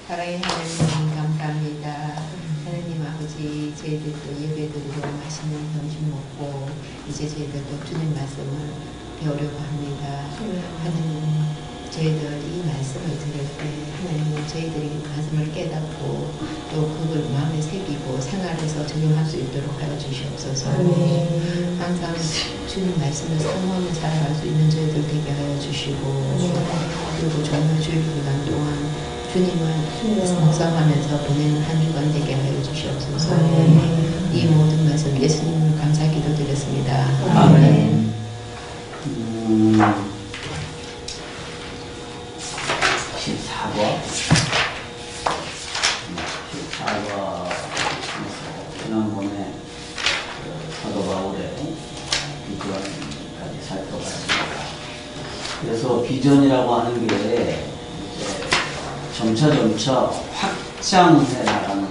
사랑의 하나님 감사합니다. 하나님 아버지, 저희들도 예배드리고 맛있는 점심 먹고 이제 저희들도 주님 말씀을 배우려고 합니다. 하나님, 저희들 이 말씀을 들을 때 하나님은 저희들이 말씀을 깨닫고 또 그걸 마음에 새기고 생활해서 적용할 수 있도록 하여 주시옵소서. 항상 주님 말씀을 사모하며 살아갈 수 있는 저희들 되게 하여 주시고, 그리고 정말 주일 기간 동안 주님을 묵상하면서 보내는 한 주간 되게 하여 주시옵소서. 이 모든 말씀 예수님을 감사 기도드렸습니다. 아멘. 14과 지난번에 사도 바울의 비전까지 살펴봤습니다. 그래서 비전이라고 하는 게 이제 점차 확장해 나가는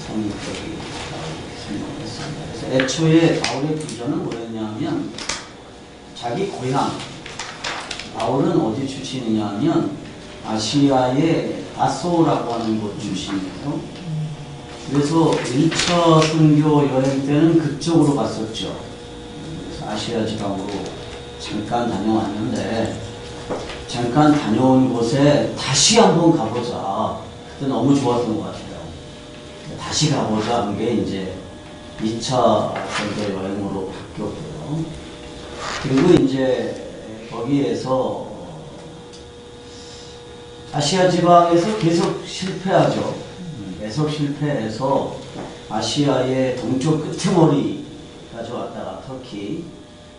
성격이 설명했습니다. 그래서 애초에 바울의 비전은 뭐였냐면 자기 고향, 바울은 어디 출신이냐 하면 아시아의 다소라고 하는 곳 출신이에요. 그래서 1차 선교 여행 때는 그쪽으로 갔었죠. 그래서 아시아 지방으로 잠깐 다녀왔는데, 잠깐 다녀온 곳에 다시 한번 가보자. 그때 너무 좋았던 것 같아요. 다시 가보자 한 게 이제 2차 선교 여행으로 바뀌었고요. 그리고 이제 거기에서 아시아 지방에서 계속 실패하죠. 계속 실패해서 아시아의 동쪽 끄트머리까지 왔다가 터키,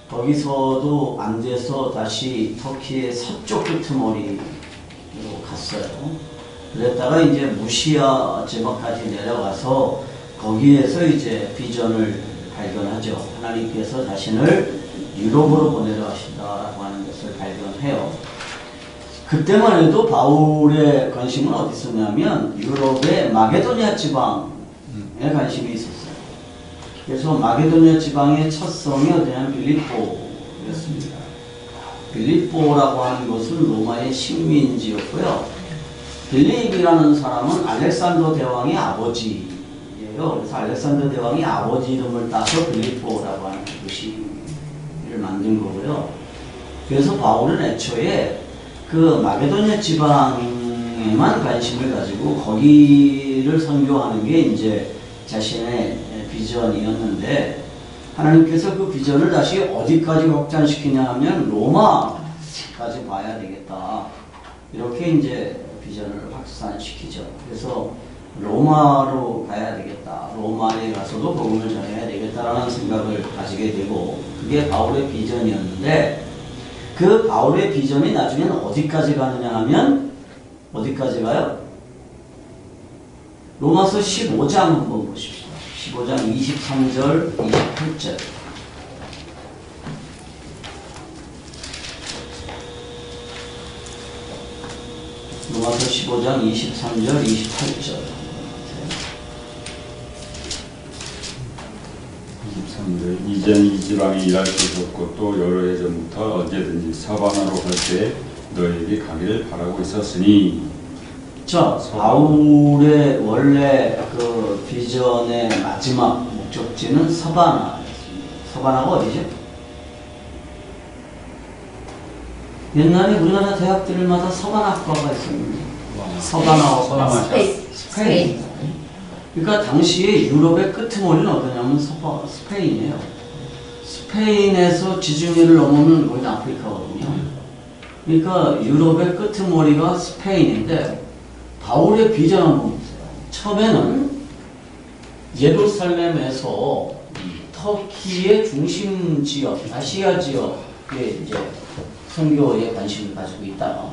거기서도 안 돼서 다시 터키의 서쪽 끄트머리로 갔어요. 그랬다가 이제 무시아 지방까지 내려가서 거기에서 이제 비전을 발견하죠. 하나님께서 자신을 유럽으로 보내려 하신다라고 하는 것을 발견해요. 그때만 해도 바울의 관심은 어디 있었냐면 유럽의 마게도니아 지방에 관심이 있었어요. 그래서 마게도니아 지방의 첫 성이 어디냐면 빌립보였습니다. 빌립보라고 하는 것은 로마의 식민지였고요. 빌립이라는 사람은 알렉산더 대왕의 아버지예요. 그래서 알렉산더 대왕이 아버지 이름을 따서 빌립보라고 하는 도시를 만든 거고요. 그래서 바울은 애초에 그 마게도니아 지방에만 관심을 가지고 거기를 선교하는 게 이제 자신의 비전이었는데, 하나님께서 그 비전을 다시 어디까지 확장시키냐 하면 로마까지 봐야 되겠다. 이렇게 이제 비전을 확산시키죠. 그래서 로마로 가야 되겠다. 로마에 가서도 복음을 전해야 되겠다라는 생각을 가지게 되고, 그게 바울의 비전이었는데, 그 바울의 비전이 나중에는 어디까지 가느냐 하면, 어디까지 가요? 로마서 15장 한번 보십시오. 15장 23절, 28절. 로마서 15장 23절, 28절. 23절. 이제는 이 지방에 일할 수 없고 또 여러 해 전부터 언제든지 사바나로 갈 때 너에게 가기를 바라고 있었으니. 자, 바울의 원래 그 비전의 마지막 목적지는 서바나였습니다. 서바나가 어디죠? 옛날에 우리나라 대학들마다 서바나학과가 있었는데, 서바나와 스페인. 그러니까 당시에 유럽의 끄트머리는 어디냐면 스페인이에요. 스페인에서 지중해를 넘으면 거기 아프리카거든요. 그러니까 유럽의 끄트머리가 스페인인데, 바울의 비전 한번 보세요. 처음에는 예루살렘에서 터키의 중심 지역, 아시아 지역에 이제 선교에 관심을 가지고 있다가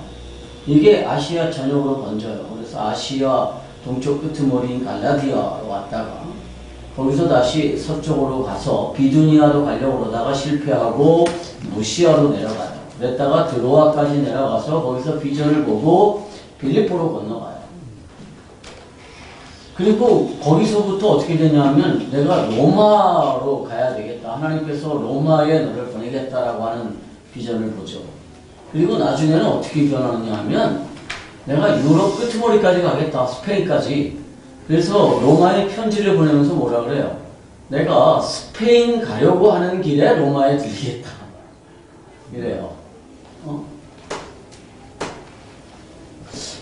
이게 아시아 전역으로 번져요. 그래서 아시아 동쪽 끄트머리인 갈라디아로 왔다가 거기서 다시 서쪽으로 가서 비두니아로 가려고 그러다가 실패하고 무시아로 내려가요. 그랬다가 드로아까지 내려가서 거기서 비전을 보고 빌립보로 건너가요. 그리고 거기서부터 어떻게 되냐면 내가 로마로 가야 되겠다. 하나님께서 로마에 너를 보내겠다라고 하는 비전을 보죠. 그리고 나중에는 어떻게 변하느냐 하면 내가 유럽 끄트머리까지 가겠다. 스페인까지. 그래서 로마에 편지를 보내면서 뭐라 그래요? 내가 스페인 가려고 하는 길에 로마에 들리겠다. 이래요.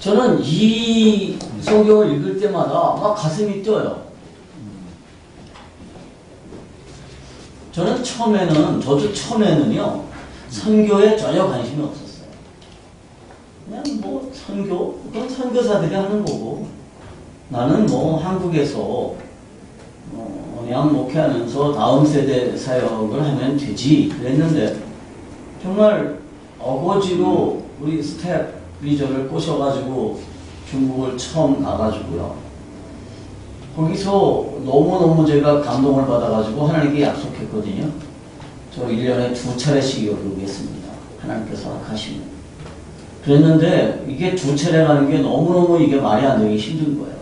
저는 이 성경을 읽을 때마다 막 가슴이 뛰어요. 저도 처음에는요, 선교에 전혀 관심이 없었어요. 그냥 뭐 선교, 그건 선교사들이 하는 거고, 나는 뭐 한국에서 그냥 목회하면서 다음 세대 사역을 하면 되지 그랬는데, 정말 어거지로 우리 스텝 리저를 꼬셔가지고 중국을 처음 가가지고요. 거기서 너무너무 제가 감동을 받아가지고 하나님께 약속했거든요. 저 1년에 2차례씩 여기겠습니다. 하나님께서 허락하시면. 그랬는데 이게 2차례 가는 게 너무너무 이게 말이 안 되기 힘든 거예요.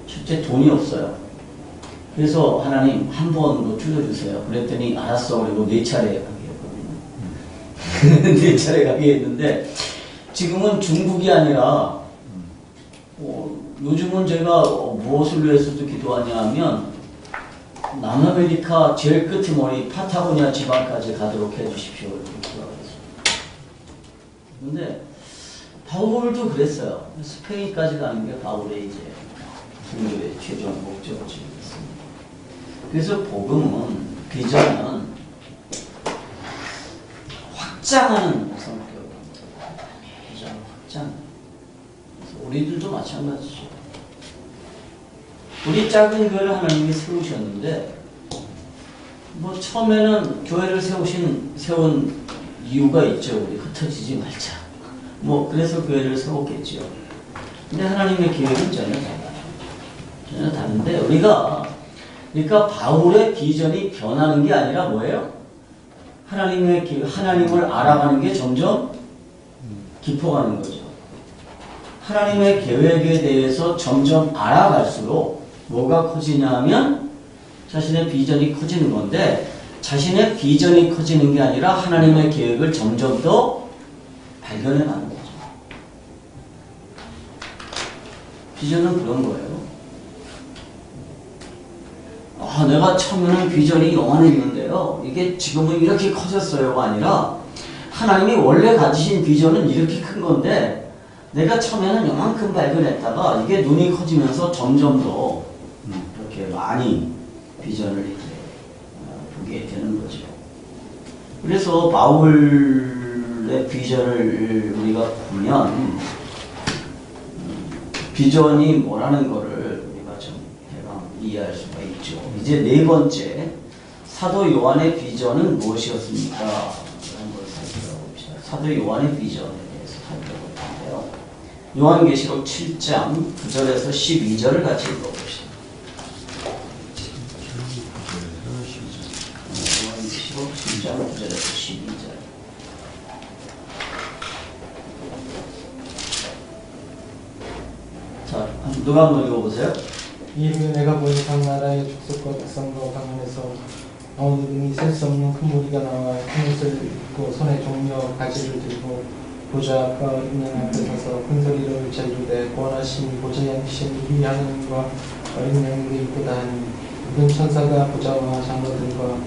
실제 돈이 없어요. 그래서 하나님 한 번도 줄여주세요. 그랬더니 알았어. 그리고 4차례 가게 했거든요. 4차례 가게 했는데 지금은 중국이 아니라 요즘은 제가 무엇을 위해서도 기도하냐 하면 남아메리카 제일 끝머리 파타고니아 지방까지 가도록 해주십시오. 이렇게 기도하겠습니다. 근데 바울도 그랬어요. 스페인까지 가는 게 바울의 이제 선교의 최종 목적지였습니다. 그래서 복음은 비전은 확장하는 성격입니다. 비전 확장. 그래서 우리들도 마찬가지죠. 우리 작은 교회를 하나님이 세우셨는데, 뭐 처음에는 교회를 세운 이유가 있죠. 우리 흩어지지 말자. 뭐 그래서 교회를 세웠겠죠. 근데 하나님의 계획은 전혀 달라요. 전혀 다른데 그러니까 바울의 비전이 변하는 게 아니라 뭐예요? 하나님의 계획, 하나님을 알아가는 게 점점 깊어가는 거죠. 하나님의 계획에 대해서 점점 알아갈수록 뭐가 커지냐면 자신의 비전이 커지는 건데, 자신의 비전이 커지는 게 아니라 하나님의 계획을 점점 더 발견해 가는 거죠. 비전은 그런 거예요. 내가 처음에는 비전이 요만했는데요, 이게 지금은 이렇게 커졌어요가 아니라 하나님이 원래 가지신 비전은 이렇게 큰 건데 내가 처음에는 요만큼 발견했다가 이게 눈이 커지면서 점점 더 이렇게 많이 비전을 이렇게 보게 되는 거죠. 그래서 바울의 비전을 우리가 보면 비전이 뭐라는 거를 우리가 좀 대강 이해할 수가 있죠. 이제 네 번째, 사도 요한의 비전은 무엇이었습니까? 라는 걸 살펴봅시다. 사도 요한의 비전에 대해서 살펴볼 텐데요. 요한계시록 7장 9절에서 12절을 같이 읽어봅시다. 요한계시록 7장 9절에서 12절. 자, 누가 한번 읽어보세요. 이후에 내가 보니 각 나라의 족속과 백성과 방언에서 아무 누구니 셀 수 없는 큰 무리가 나와 흰옷을 입고 손에 종려 가지를 들고 보좌 앞과 어린 양 앞에 서서 큰 소리로 외쳐 이르되 구원하신 보좌에 앉으신 우리 하나님과 어린 양에게 이쁘다 하니 모든 천사가 보좌와 장로들과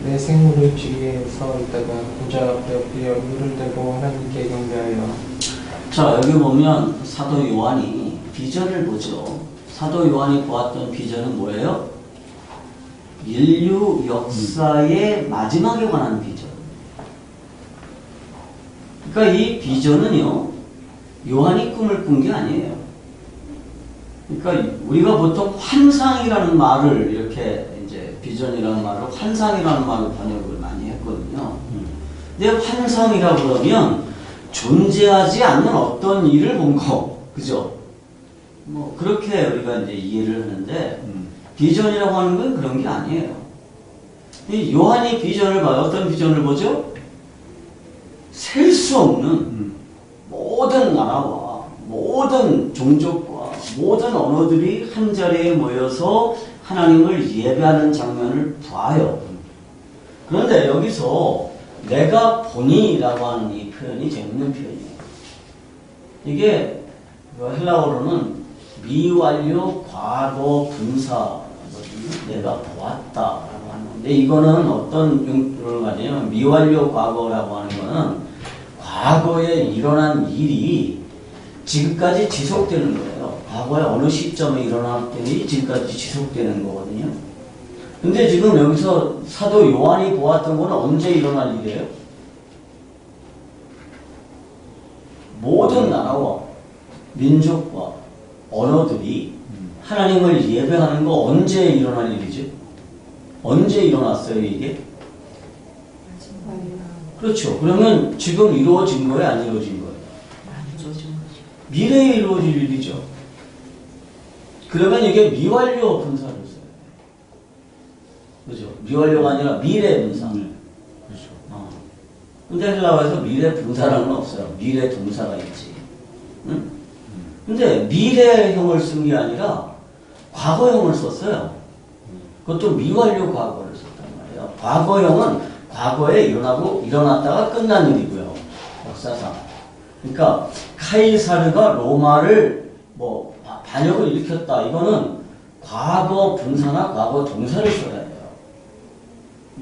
내 생물을 주위에 서 있다가 보좌 앞에 엎드려 눈을 대고 하나님께 경배하여. 자, 여기 보면 사도 요한이 비전을 보죠. 사도 요한이 보았던 비전은 뭐예요? 인류 역사의 마지막에 관한 비전. 그러니까 이 비전은요, 요한이 꿈을 꾼 게 아니에요. 그러니까 우리가 보통 환상이라는 말을 이렇게 이제 비전이라는 말을 환상이라는 말로 번역을 많이 했거든요. 근데 환상이라고 그러면 존재하지 않는 어떤 일을 본 거, 그죠? 뭐 그렇게 우리가 이제 이해를 하는데 비전이라고 하는 건 그런 게 아니에요. 이 요한이 비전을 봐요. 어떤 비전을 보죠? 셀 수 없는 모든 나라와 모든 종족과 모든 언어들이 한 자리에 모여서 하나님을 예배하는 장면을 봐요. 그런데 여기서 내가 보니라고 하는 이 표현이 재밌는 표현이에요. 이게 헬라어로는 미완료 과거 분사 내가 보았다라고 하는 건데 이거는 어떤 용도를 가지냐면 미완료 과거라고 하는 거는 과거에 일어난 일이 지금까지 지속되는 거예요. 과거에 어느 시점에 일어났던 일이 지금까지 지속되는 거거든요. 근데 지금 여기서 사도 요한이 보았던 거는 언제 일어난 일이에요? 모든 나라와 민족과 언어들이 하나님을 예배하는 거 언제 일어난 일이죠? 언제 일어났어요, 이게? 그렇죠. 그러면 지금 이루어진 거예요, 안 이루어진 거예요? 미래에 이루어질 일이죠. 그러면 이게 미완료 분사를 써요. 그죠? 미완료가 아니라 미래 분사. 그렇죠. 근데 헬라어에서 미래 분사라는 건 없어요. 미래 동사가 있지. 응? 근데 미래형을 쓴 게 아니라 과거형을 썼어요. 그것도 미완료 과거를 썼단 말이에요. 과거형은 과거에 일어났다가 끝난 일이고요. 역사상. 그러니까 카이사르가 로마를 반역을 일으켰다. 이거는 과거 분사나 과거 동사를 써야 돼요.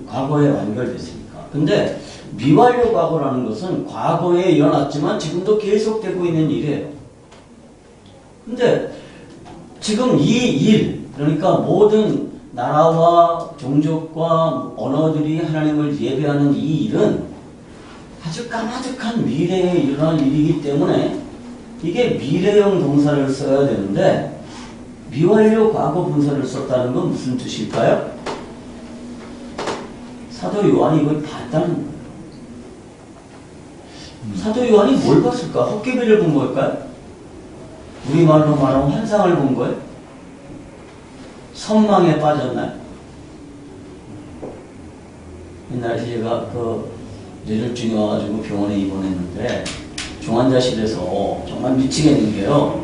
과거에 완결됐으니까. 근데 미완료 과거라는 것은 과거에 일어났지만 지금도 계속되고 있는 일이에요. 근데 지금 이 일, 그러니까 모든 나라와 종족과 언어들이 하나님을 예배하는 이 일은 아주 까마득한 미래에 일어날 일이기 때문에 이게 미래형 동사를 써야 되는데 미완료 과거 분사를 썼다는 건 무슨 뜻일까요? 사도 요한이 이걸 봤다는 거예요. 사도 요한이 뭘 봤을까? 헛개비를 본 걸까요? 우리말로 말하면 환상을 본 거예요? 선망에 빠졌나요? 옛날에 제가 뇌졸중이 와가지고 병원에 입원했는데 중환자실에서 정말 미치겠는 게요.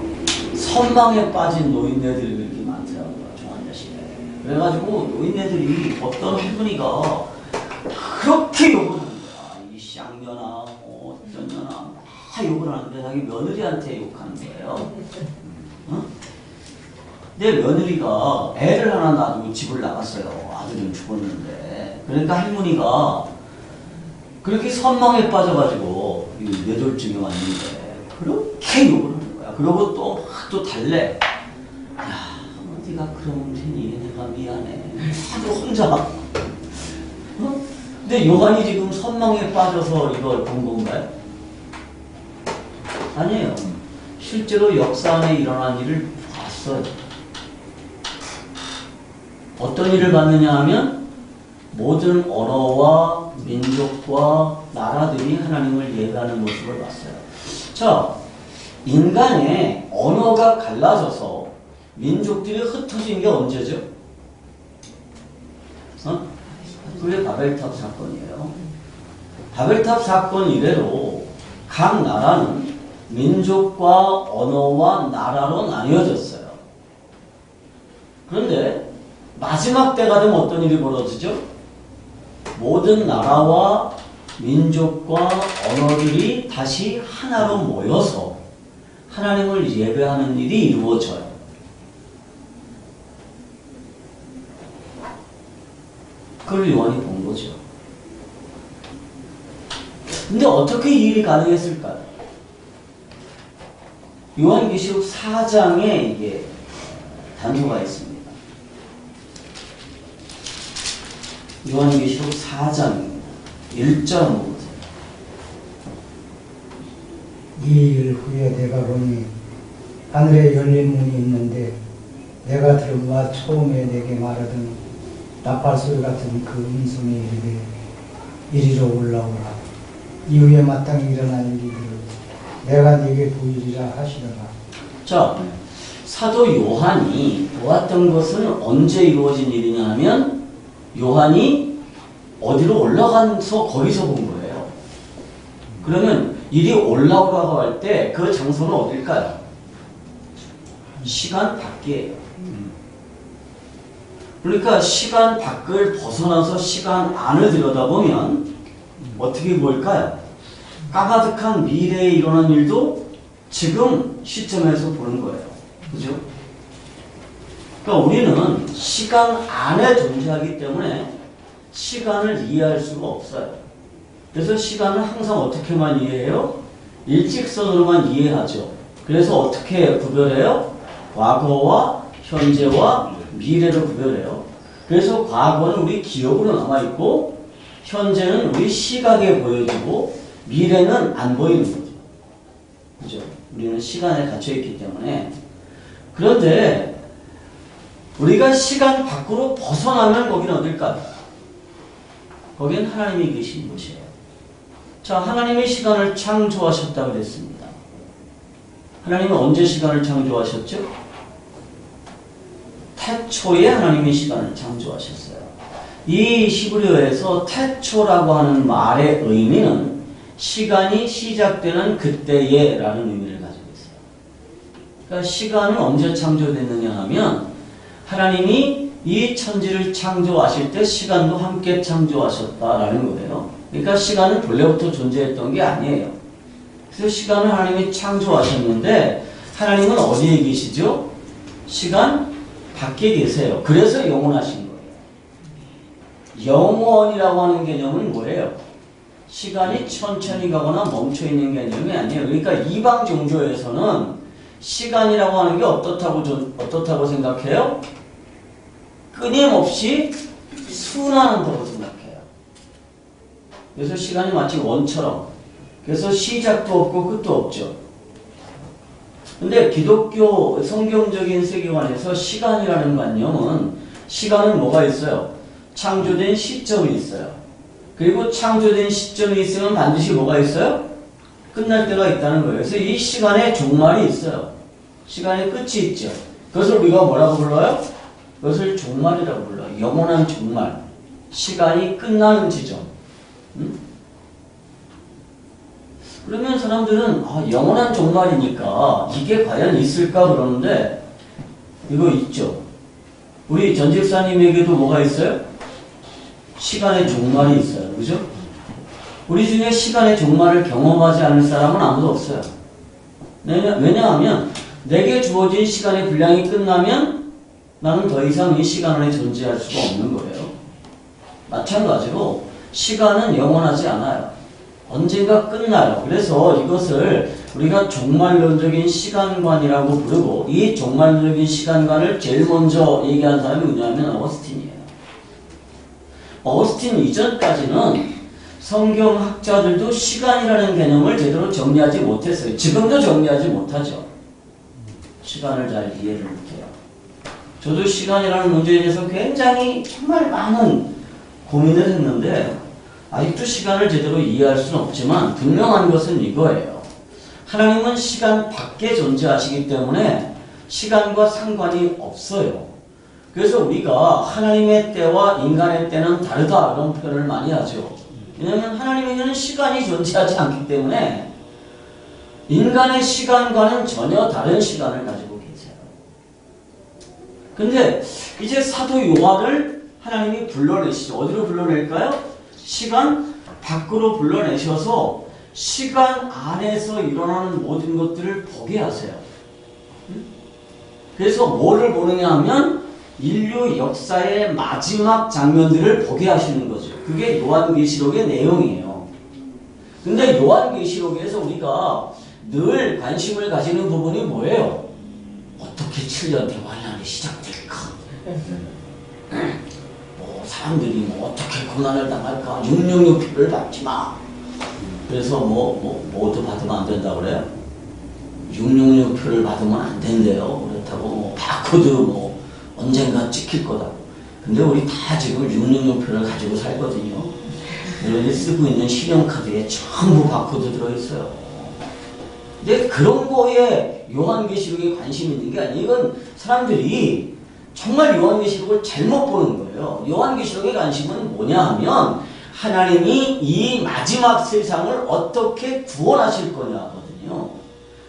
선망에 빠진 노인네들이 그렇게 많더라고요. 중환자실에. 그래가지고 노인네들이 어떤 할머니가 그렇게 욕을 하는 거야. 이 쌍년아, 어떤 년아 다 욕을 하는데 자기 며느리한테 욕하는 거예요. 어? 내 며느리가 애를 하나 놔두고 집을 나갔어요. 아들은 죽었는데. 그러니까 할머니가 그렇게 선망에 빠져가지고 뇌졸중이 왔는데 그렇게 욕을 하는 거야. 그러고 또 달래. 야, 네가 그러면 되니? 내가 미안해. 하도 혼자 막. 근데 요한이 지금 선망에 빠져서 이걸 본 건가요? 아니에요. 실제로 역사 안에 일어난 일을 봤어요. 어떤 일을 봤느냐 하면 모든 언어와 민족과 나라들이 하나님을 예배하는 모습을 봤어요. 자, 인간의 언어가 갈라져서 민족들이 흩어진 게 언제죠? 그게 바벨탑 사건이에요. 바벨탑 사건 이래로 각 나라는 민족과 언어와 나라로 나뉘어졌어요. 그런데 마지막 때가 되면 어떤 일이 벌어지죠? 모든 나라와 민족과 언어들이 다시 하나로 모여서 하나님을 예배하는 일이 이루어져요. 그걸 요한이 본 거죠. 근데 어떻게 이 일이 가능했을까요? 요한계시록 4장에 이게 단서가 있습니다. 요한계시록 4장 1절 보세요. 이 일 후에 내가 보니 하늘에 열린 문이 있는데 내가 들은 바 처음에 내게 말하던 나팔소리 같은 그 음성이 이르되 이리로 올라오라. 이후에 마땅히 일어날 일들을 내가 네게 보이리라 하시더라. 자, 사도 요한이 보았던 것은 언제 이루어진 일이냐 하면 요한이 어디로 올라가서 거기서 본 거예요. 그러면 이리 올라오라고 할 때 그 장소는 어딜까요? 시간 밖이에요. 그러니까 시간 밖을 벗어나서 시간 안을 들여다보면 어떻게 보일까요? 까마득한 미래에 일어난 일도 지금 시점에서 보는 거예요. 그죠? 그러니까 우리는 시간 안에 존재하기 때문에 시간을 이해할 수가 없어요. 그래서 시간을 항상 어떻게만 이해해요? 일직선으로만 이해하죠. 그래서 어떻게 구별해요? 과거와 현재와 미래를 구별해요. 그래서 과거는 우리 기억으로 남아있고 현재는 우리 시각에 보여지고 미래는 안 보이는 거죠. 그죠? 우리는 시간에 갇혀있기 때문에. 그런데 우리가 시간 밖으로 벗어나면 거기는 어딜까요? 거긴 하나님이 계신 곳이에요. 자, 하나님이 시간을 창조하셨다고 그랬습니다. 하나님은 언제 시간을 창조하셨죠? 태초에 하나님이 시간을 창조하셨어요. 이 히브리어에서 태초라고 하는 말의 의미는 시간이 시작되는 그때에 라는 의미를 가지고 있어요. 그러니까 시간은 언제 창조됐느냐 하면 하나님이 이 천지를 창조하실 때 시간도 함께 창조하셨다라는 거예요. 그러니까 시간은 본래부터 존재했던 게 아니에요. 그래서 시간을 하나님이 창조하셨는데 하나님은 어디에 계시죠? 시간 밖에 계세요. 그래서 영원하신 거예요. 영원이라고 하는 개념은 뭐예요? 시간이 천천히 가거나 멈춰있는 개념이 아니에요. 그러니까 이방 종교에서는 시간이라고 하는 게 어떻다고 생각해요? 끊임없이 순환한다고 생각해요. 그래서 시간이 마치 원처럼. 그래서 시작도 없고 끝도 없죠. 근데 기독교 성경적인 세계관에서 시간이라는 관념은 시간은 뭐가 있어요? 창조된 시점이 있어요. 그리고 창조된 시점이 있으면 반드시 뭐가 있어요? 끝날 때가 있다는 거예요. 그래서 이 시간에 종말이 있어요. 시간에 끝이 있죠. 그것을 우리가 뭐라고 불러요? 그것을 종말이라고 불러요. 영원한 종말. 시간이 끝나는 지점. 그러면 사람들은 영원한 종말이니까 이게 과연 있을까 그러는데 이거 있죠. 우리 전 집사님에게도 뭐가 있어요? 시간의 종말이 있어요. 그죠? 우리 중에 시간의 종말을 경험하지 않을 사람은 아무도 없어요. 왜냐하면 내게 주어진 시간의 분량이 끝나면 나는 더 이상 이 시간 안에 존재할 수가 없는 거예요. 마찬가지로 시간은 영원하지 않아요. 언젠가 끝나요. 그래서 이것을 우리가 종말론적인 시간관이라고 부르고 이 종말론적인 시간관을 제일 먼저 얘기한 사람이 누구냐면 어거스틴이에요. 어거스틴 이전까지는 성경학자들도 시간이라는 개념을 제대로 정리하지 못했어요. 지금도 정리하지 못하죠. 시간을 잘 이해를 못해요. 저도 시간이라는 문제에 대해서 굉장히 정말 많은 고민을 했는데 아직도 시간을 제대로 이해할 수는 없지만 분명한 것은 이거예요. 하나님은 시간 밖에 존재하시기 때문에 시간과 상관이 없어요. 그래서 우리가 하나님의 때와 인간의 때는 다르다 이런 표현을 많이 하죠. 왜냐하면 하나님에게는 시간이 존재하지 않기 때문에 인간의 시간과는 전혀 다른 시간을 가지고 계세요. 근데 이제 사도 요한을 하나님이 불러내시죠. 어디로 불러낼까요? 시간 밖으로 불러내셔서 시간 안에서 일어나는 모든 것들을 보게 하세요. 그래서 뭐를 보느냐 하면 인류 역사의 마지막 장면들을 보게 하시는 거죠. 그게 요한계시록의 내용이에요. 근데 요한계시록에서 우리가 늘 관심을 가지는 부분이 뭐예요? 어떻게 7년 대환란이 시작될까? 사람들이 어떻게 고난을 당할까? 666표를 받지 마. 그래서 뭐도 받으면 안 된다고 그래요? 666표를 받으면 안 된대요. 그렇다고 바코드 언젠가 찍힐 거다. 근데 우리 다 지금 666표를 가지고 살거든요. 여기 쓰고 있는 신용카드에 전부 바코드 들어있어요. 근데 그런 거에 요한계시록에 관심 있는 게 아니에요. 이건 사람들이 정말 요한계시록을 잘못 보는 거예요. 요한계시록의 관심은 뭐냐 하면 하나님이 이 마지막 세상을 어떻게 구원하실 거냐거든요.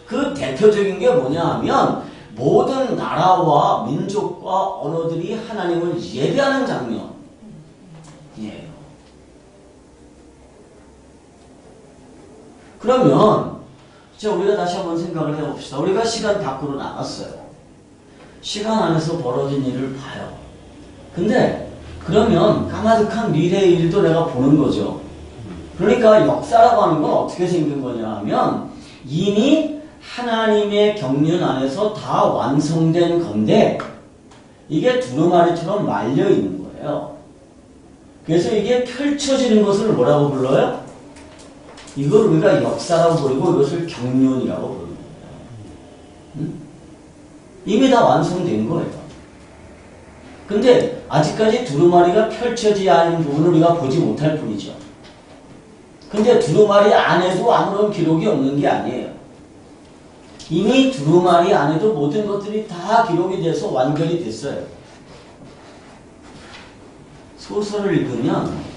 그 대표적인 게 뭐냐 하면 모든 나라와 민족과 언어들이 하나님을 예배하는 장면이에요. 그러면 자, 우리가 다시 한번 생각을 해봅시다. 우리가 시간 밖으로 나갔어요. 시간 안에서 벌어진 일을 봐요. 근데 그러면 까마득한 미래의 일도 내가 보는 거죠. 그러니까 역사라고 하는 건 어떻게 생긴 거냐 하면 이미 하나님의 경륜 안에서 다 완성된 건데 이게 두루마리처럼 말려 있는 거예요. 그래서 이게 펼쳐지는 것을 뭐라고 불러요? 이걸 우리가 역사라고 부르고 이것을 경륜이라고 부르는 거예요. 이미 다 완성된 거예요. 근데 아직까지 두루마리가 펼쳐지지 않은 부분을 우리가 보지 못할 뿐이죠. 근데 두루마리 안에도 아무런 기록이 없는 게 아니에요. 이미 두루마리 안에도 모든 것들이 다 기록이 돼서 완결이 됐어요. 소설을 읽으면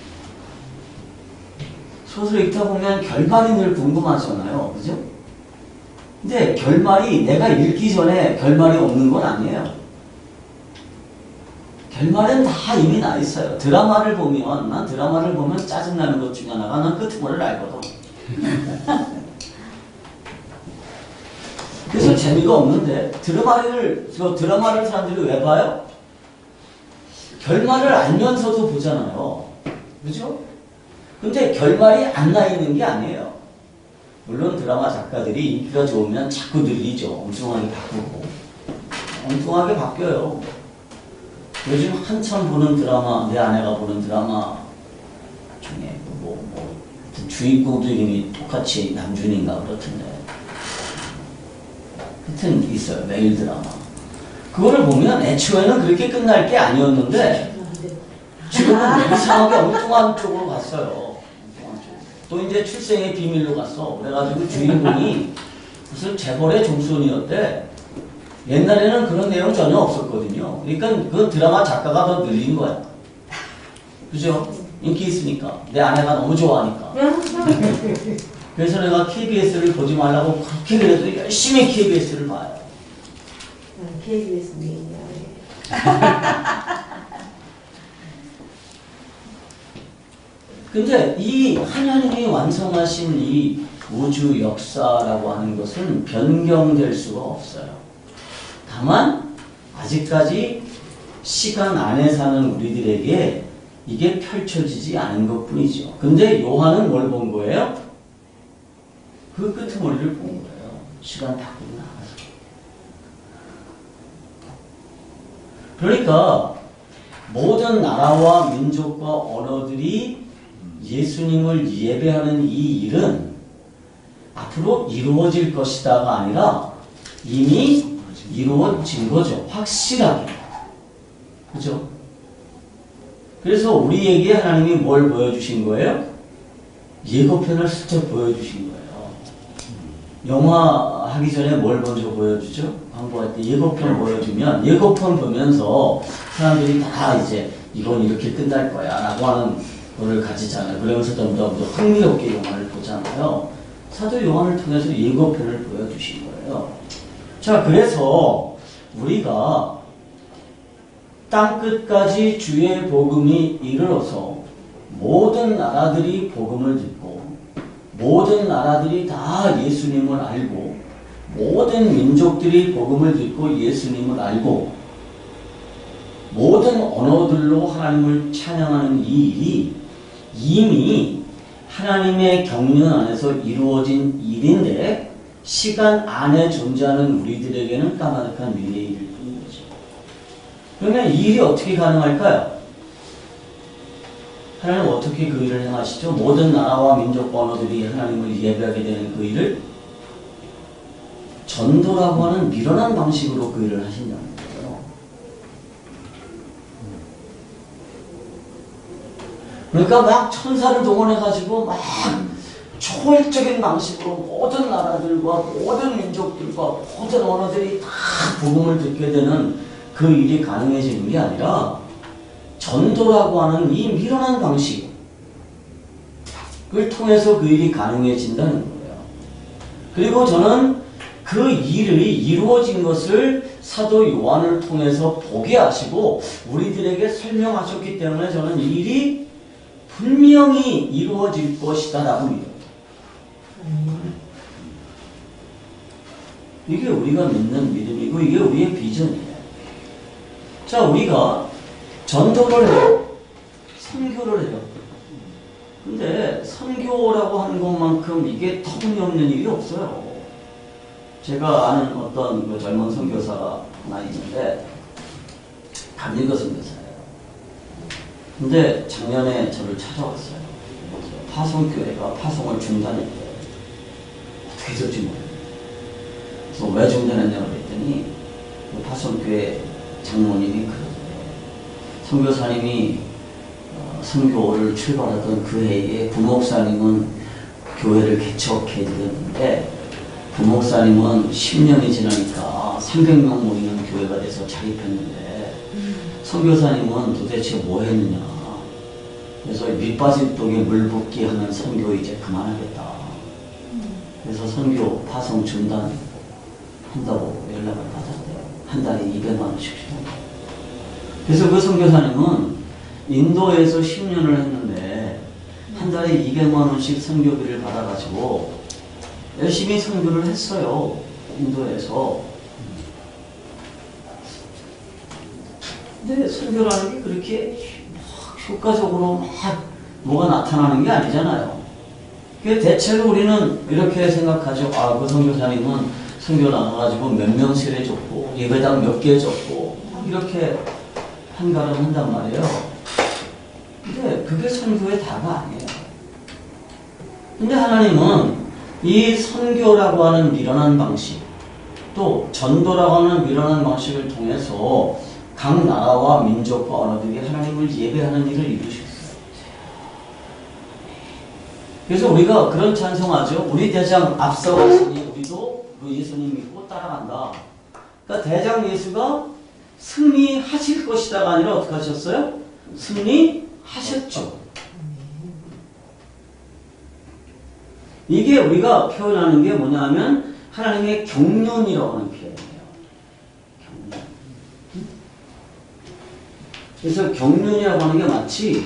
소설을 읽다 보면 결말이 늘 궁금하잖아요. 그죠? 근데 결말이 내가 읽기 전에 결말이 없는 건 아니에요. 결말은 다 이미 나 있어요. 드라마를 보면, 난 드라마를 보면 짜증나는 것 중에 하나가 난 끝머리를 알거든. 그래서 재미가 없는데 드라마를 사람들이 왜 봐요? 결말을 알면서도 보잖아요. 그죠? 근데 결말이 안 나 있는 게 아니에요. 물론 드라마 작가들이 인기가 좋으면 자꾸 늘리죠. 엉뚱하게 바꾸고. 엉뚱하게 바뀌어요. 요즘 한참 보는 드라마, 내 아내가 보는 드라마 중에 주인공들 이름이 똑같이 남준인가 그렇던데. 하여튼 있어요. 매일 드라마. 그거를 보면 애초에는 그렇게 끝날 게 아니었는데 지금은 이상하게 엉뚱한 쪽으로 갔어요. 또 이제 출생의 비밀로 갔어. 그래가지고 주인공이 무슨 재벌의 종손이었대. 옛날에는 그런 내용 전혀 없었거든요. 그러니까 그 드라마 작가가 더 늘린 거야. 그죠? 인기 있으니까. 내 아내가 너무 좋아하니까. 그래서 내가 KBS를 보지 말라고 그렇게 그래도 열심히 KBS를 봐요. KBS 메인이야. 근데 이 하나님이 완성하신 이 우주 역사라고 하는 것은 변경될 수가 없어요. 다만 아직까지 시간 안에 사는 우리들에게 이게 펼쳐지지 않은 것 뿐이죠. 근데 요한은 뭘 본 거예요? 그 끄트머리를 본 거예요. 시간 밖으로 나가서. 그러니까 모든 나라와 민족과 언어들이 예수님을 예배하는 이 일은 앞으로 이루어질 것이다가 아니라 이미 이루어진 거죠. 확실하게. 그죠? 그래서 우리에게 하나님이 뭘 보여주신 거예요? 예고편을 슬쩍 보여주신 거예요. 영화 하기 전에 뭘 먼저 보여주죠? 광고할 때 예고편 보여주면 예고편 보면서 사람들이 다 이제 이건 이렇게 끝날 거야 라고 하는 거를 가지잖아요. 그러면서 좀 더 흥미롭게 영화를 보잖아요. 사도 요한을 통해서 예고편을 보여주신 거예요. 자, 그래서 우리가 땅끝까지 주의 복음이 이르러서 모든 나라들이 복음을 듣고 모든 나라들이 다 예수님을 알고 모든 민족들이 복음을 듣고 예수님을 알고 모든 언어들로 하나님을 찬양하는 이 일이 이미 하나님의 경륜 안에서 이루어진 일인데 시간 안에 존재하는 우리들에게는 까마득한 미래의 일일 뿐인 거죠. 그러면 이 일이 어떻게 가능할까요? 하나님은 어떻게 그 일을 행하시죠? 모든 나라와 민족 언어들이 하나님을 예배하게 되는 그 일을 전도라고 하는 미련한 방식으로 그 일을 하신다는 거예요. 그러니까 막 천사를 동원해가지고 막 초월적인 방식으로 모든 나라들과 모든 민족들과 모든 언어들이 다 복음을 듣게 되는 그 일이 가능해지는 게 아니라 전도라고 하는 이 미련한 방식을 통해서 그 일이 가능해진다는 거예요. 그리고 저는 그 일이 이루어진 것을 사도 요한을 통해서 보게 하시고 우리들에게 설명하셨기 때문에 저는 이 일이 분명히 이루어질 것이다 라고 믿어요. 이게 우리가 믿는 믿음이고 이게 우리의 비전이에요. 자, 우리가 전도를 해요. 선교를 해요. 근데 선교라고 하는 것만큼 이게 터무니없는 일이 없어요. 제가 아는 어떤 그 젊은 선교사가 하나 있는데 담임과 선교사예요. 근데 작년에 저를 찾아왔어요. 파송교회가 파송을 중단했대요. 어떻게 될지 모르겠어요. 그래서 왜 중단했냐고 그랬더니 파송교회 장모님이 그러더래요. 선교사님이 선교를 출발하던 그 해에 부목사님은 교회를 개척해드렸는데 부목사님은 10년이 지나니까 300명 모이는 교회가 돼서 자립했는데 선교사님은 도대체 뭐 했느냐. 그래서 밑빠진 독에 물 붓기 하는 선교 이제 그만하겠다. 그래서 선교 파송 중단한다고 연락을 받았대요. 한 달에 200만 원씩 주고. 그래서 그 선교사님은 인도에서 10년을 했는데 한 달에 200만 원씩 선교비를 받아가지고 열심히 선교를 했어요. 인도에서. 근데 선교라는 게 그렇게 효과적으로 막 뭐가 나타나는 게 아니잖아요. 대체로 우리는 이렇게 생각하죠. 아, 그 선교사님은 선교 나가가지고 몇 명 세례줬고 예배당 몇 개 줬고 이렇게 한가름한단 말이에요. 근데 그게 선교의 다가 아니에요. 근데 하나님은 이 선교라고 하는 미련한 방식, 또 전도라고 하는 미련한 방식을 통해서 각 나라와 민족과 언어들이 하나님을 예배하는 일을 이루셨어요. 그래서 우리가 그런 찬송하죠. 우리 대장 앞서갔으니 우리도 그 예수님 믿고 따라간다. 그러니까 대장 예수가 승리하실 것이다가 아니라 어떻게 하셨어요? 승리하셨죠. 이게 우리가 표현하는 게 뭐냐면 하나님의 경륜이라고 하는 표현이에요. 경륜. 그래서 경륜이라고 하는 게 마치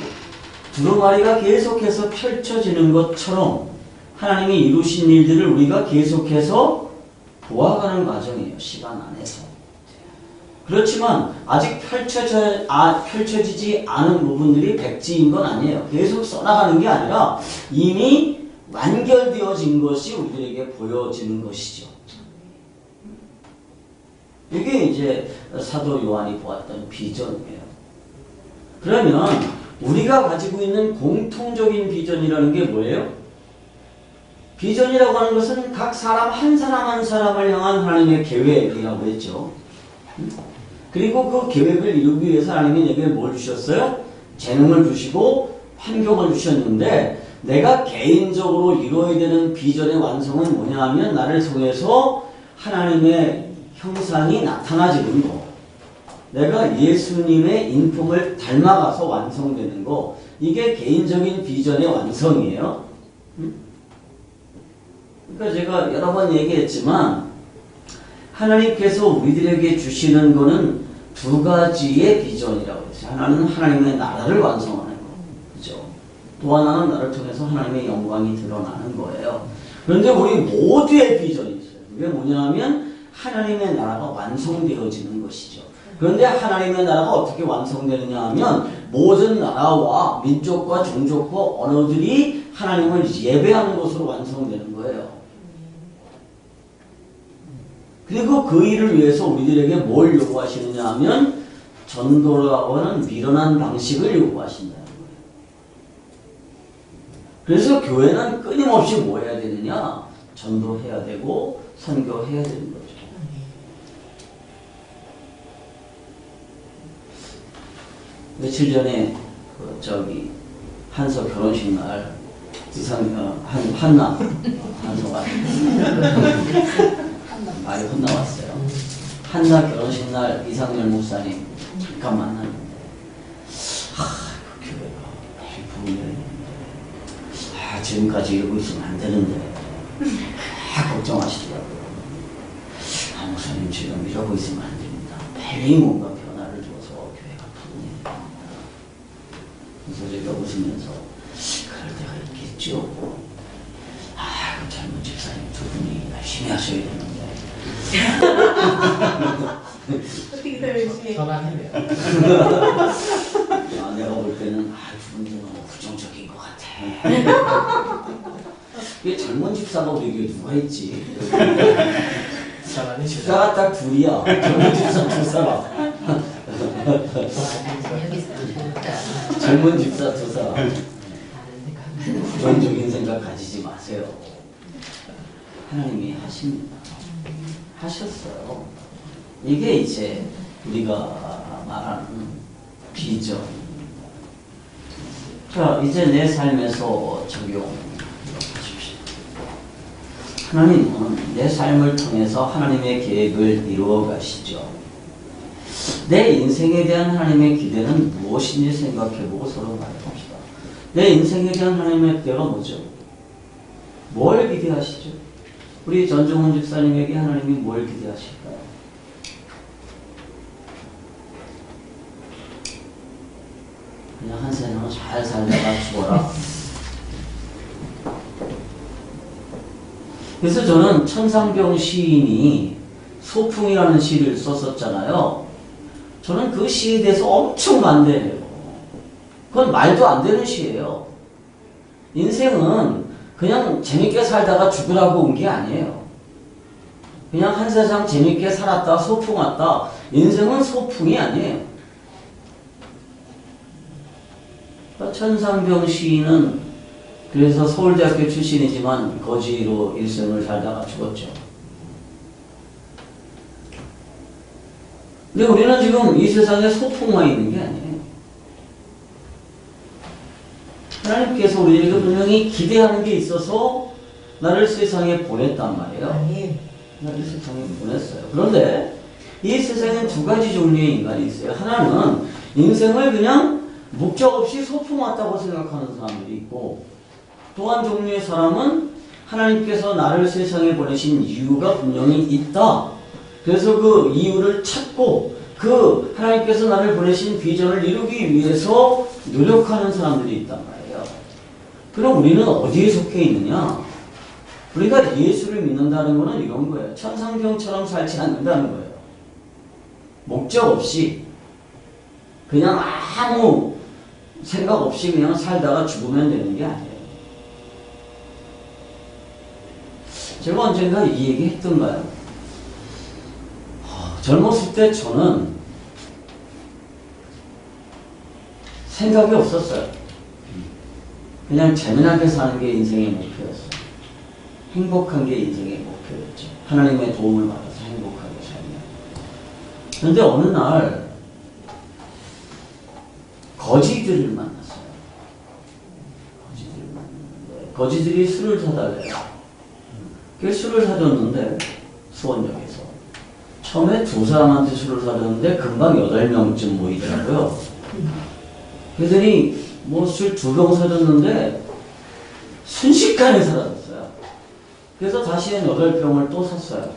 두루마리가 계속해서 펼쳐지는 것처럼 하나님이 이루신 일들을 우리가 계속해서 보아가는 과정이에요. 시간 안에서. 그렇지만 아직 펼쳐지지 않은 부분들이 백지인 건 아니에요. 계속 써나가는 게 아니라 이미 완결되어진 것이 우리에게 보여지는 것이죠. 이게 이제 사도 요한이 보았던 비전이에요. 그러면 우리가 가지고 있는 공통적인 비전이라는 게 뭐예요? 비전이라고 하는 것은 각 사람 한 사람 한 사람을 향한 하나님의 계획이라고 했죠. 그리고 그 계획을 이루기 위해서 하나님이 내게 뭘 주셨어요? 재능을 주시고 환경을 주셨는데 내가 개인적으로 이루어야 되는 비전의 완성은 뭐냐 하면 나를 통해서 하나님의 형상이 나타나지는 거. 내가 예수님의 인품을 닮아가서 완성되는 거. 이게 개인적인 비전의 완성이에요. 그러니까 제가 여러 번 얘기했지만 하나님께서 우리들에게 주시는 거는 두 가지의 비전이라고 했어요. 하나는 하나님의 나라를 완성하는 거. 그죠? 또 하나는 나를 통해서 하나님의 영광이 드러나는 거예요. 그런데 우리 모두의 비전이 있어요. 그게 뭐냐면 하나님의 나라가 완성되어지는 것이죠. 그런데 하나님의 나라가 어떻게 완성되느냐 하면 모든 나라와 민족과 종족과 언어들이 하나님을 예배하는 것으로 완성되는 거예요. 그리고 그 일을 위해서 우리들에게 뭘 요구하시느냐 하면 전도라고 하는 미련한 방식을 요구하신다는 거예요. 그래서 교회는 끊임없이 뭐 해야 되느냐? 전도해야 되고 선교해야 되는 거죠. 며칠 전에 한서 결혼식 날 한서가 말이 혼나왔어요. 한나 결혼식 날 이상열 목사님 잠깐 만났는데 그 교회가 매일 부흥이 있는데 지금까지 이러고 있으면 안 되는데 걱정하시더라고요. 목사님 지금 이러고 있으면 안 됩니다. 매일 뭔가 변화를 줘서 교회가 부흥해요. 그래서 제가 웃으면서 그럴 때가 있겠죠. 그 젊은 집사님 두 분이 열심히 하셔야 되는데 어떻게 더 열심히 전환이네요. 내가 볼 때는 그분도 너무 부정적인 것 같아. 이게 젊은 집사가 우리 교회 누가 있지? 전환이 시작. 집사가 딱 둘이야. 젊은 집사 두 사람. 여기서 좋다. 젊은 집사 두 사람. 다른데 가면 부정적인 생각 가지지 마세요. 하나님이 하십니다. 하셨어요. 이게 이제 우리가 말하는 비전. 자, 이제 내 삶에서 적용하십시오. 하나님은 내 삶을 통해서 하나님의 계획을 이루어 가시죠. 내 인생에 대한 하나님의 기대는 무엇인지 생각해보고 서로 말해봅시다. 내 인생에 대한 하나님의 기대가 뭐죠? 뭘 기대하시죠? 우리 전종훈 집사님에게 하나님이 뭘 기대하실까요? 그냥 한 세상을 잘 살다가 죽어라. 그래서 저는 천상병 시인이 소풍이라는 시를 썼었잖아요. 저는 그 시에 대해서 엄청 반대해요. 그건 말도 안 되는 시예요. 인생은 그냥 재밌게 살다가 죽으라고 온 게 아니에요. 그냥 한 세상 재밌게 살았다 소풍 왔다. 인생은 소풍이 아니에요. 천상병 시인은 그래서 서울대학교 출신이지만 거지로 일생을 살다가 죽었죠. 근데 우리는 지금 이 세상에 소풍만 있는 게 아니에요. 하나님께서 우리에게 분명히 기대하는 게 있어서 나를 세상에 보냈단 말이에요. 아니 나를 세상에 보냈어요. 그런데 이 세상에는 두 가지 종류의 인간이 있어요. 하나는 인생을 그냥 목적 없이 소풍 왔다고 생각하는 사람들이 있고, 또 한 종류의 사람은 하나님께서 나를 세상에 보내신 이유가 분명히 있다. 그래서 그 이유를 찾고 그 하나님께서 나를 보내신 비전을 이루기 위해서 노력하는 사람들이 있단 말이에요. 그럼 우리는 어디에 속해 있느냐? 우리가 예수를 믿는다는 것은 이런 거예요. 천상병처럼 살지 않는다는 거예요. 목적 없이 그냥 아무 생각 없이 그냥 살다가 죽으면 되는 게 아니에요. 제가 언젠가 이 얘기 했던가요? 젊었을 때 저는 생각이 없었어요. 그냥 재미나게 사는 게 인생의 목표였어요. 행복한 게 인생의 목표였죠. 하나님의 도움을 받아서 행복하게 살면. 그런데 어느 날 거지들을 만났어요. 거지들이 술을 사달래요. 그 술을 사줬는데 수원역에서 처음에 두 사람한테 술을 사줬는데 금방 8명쯤 모이더라고요. 그랬더니 뭐 술 2병 사줬는데 순식간에 사라졌어요. 그래서 다시 한 8병을 또 샀어요.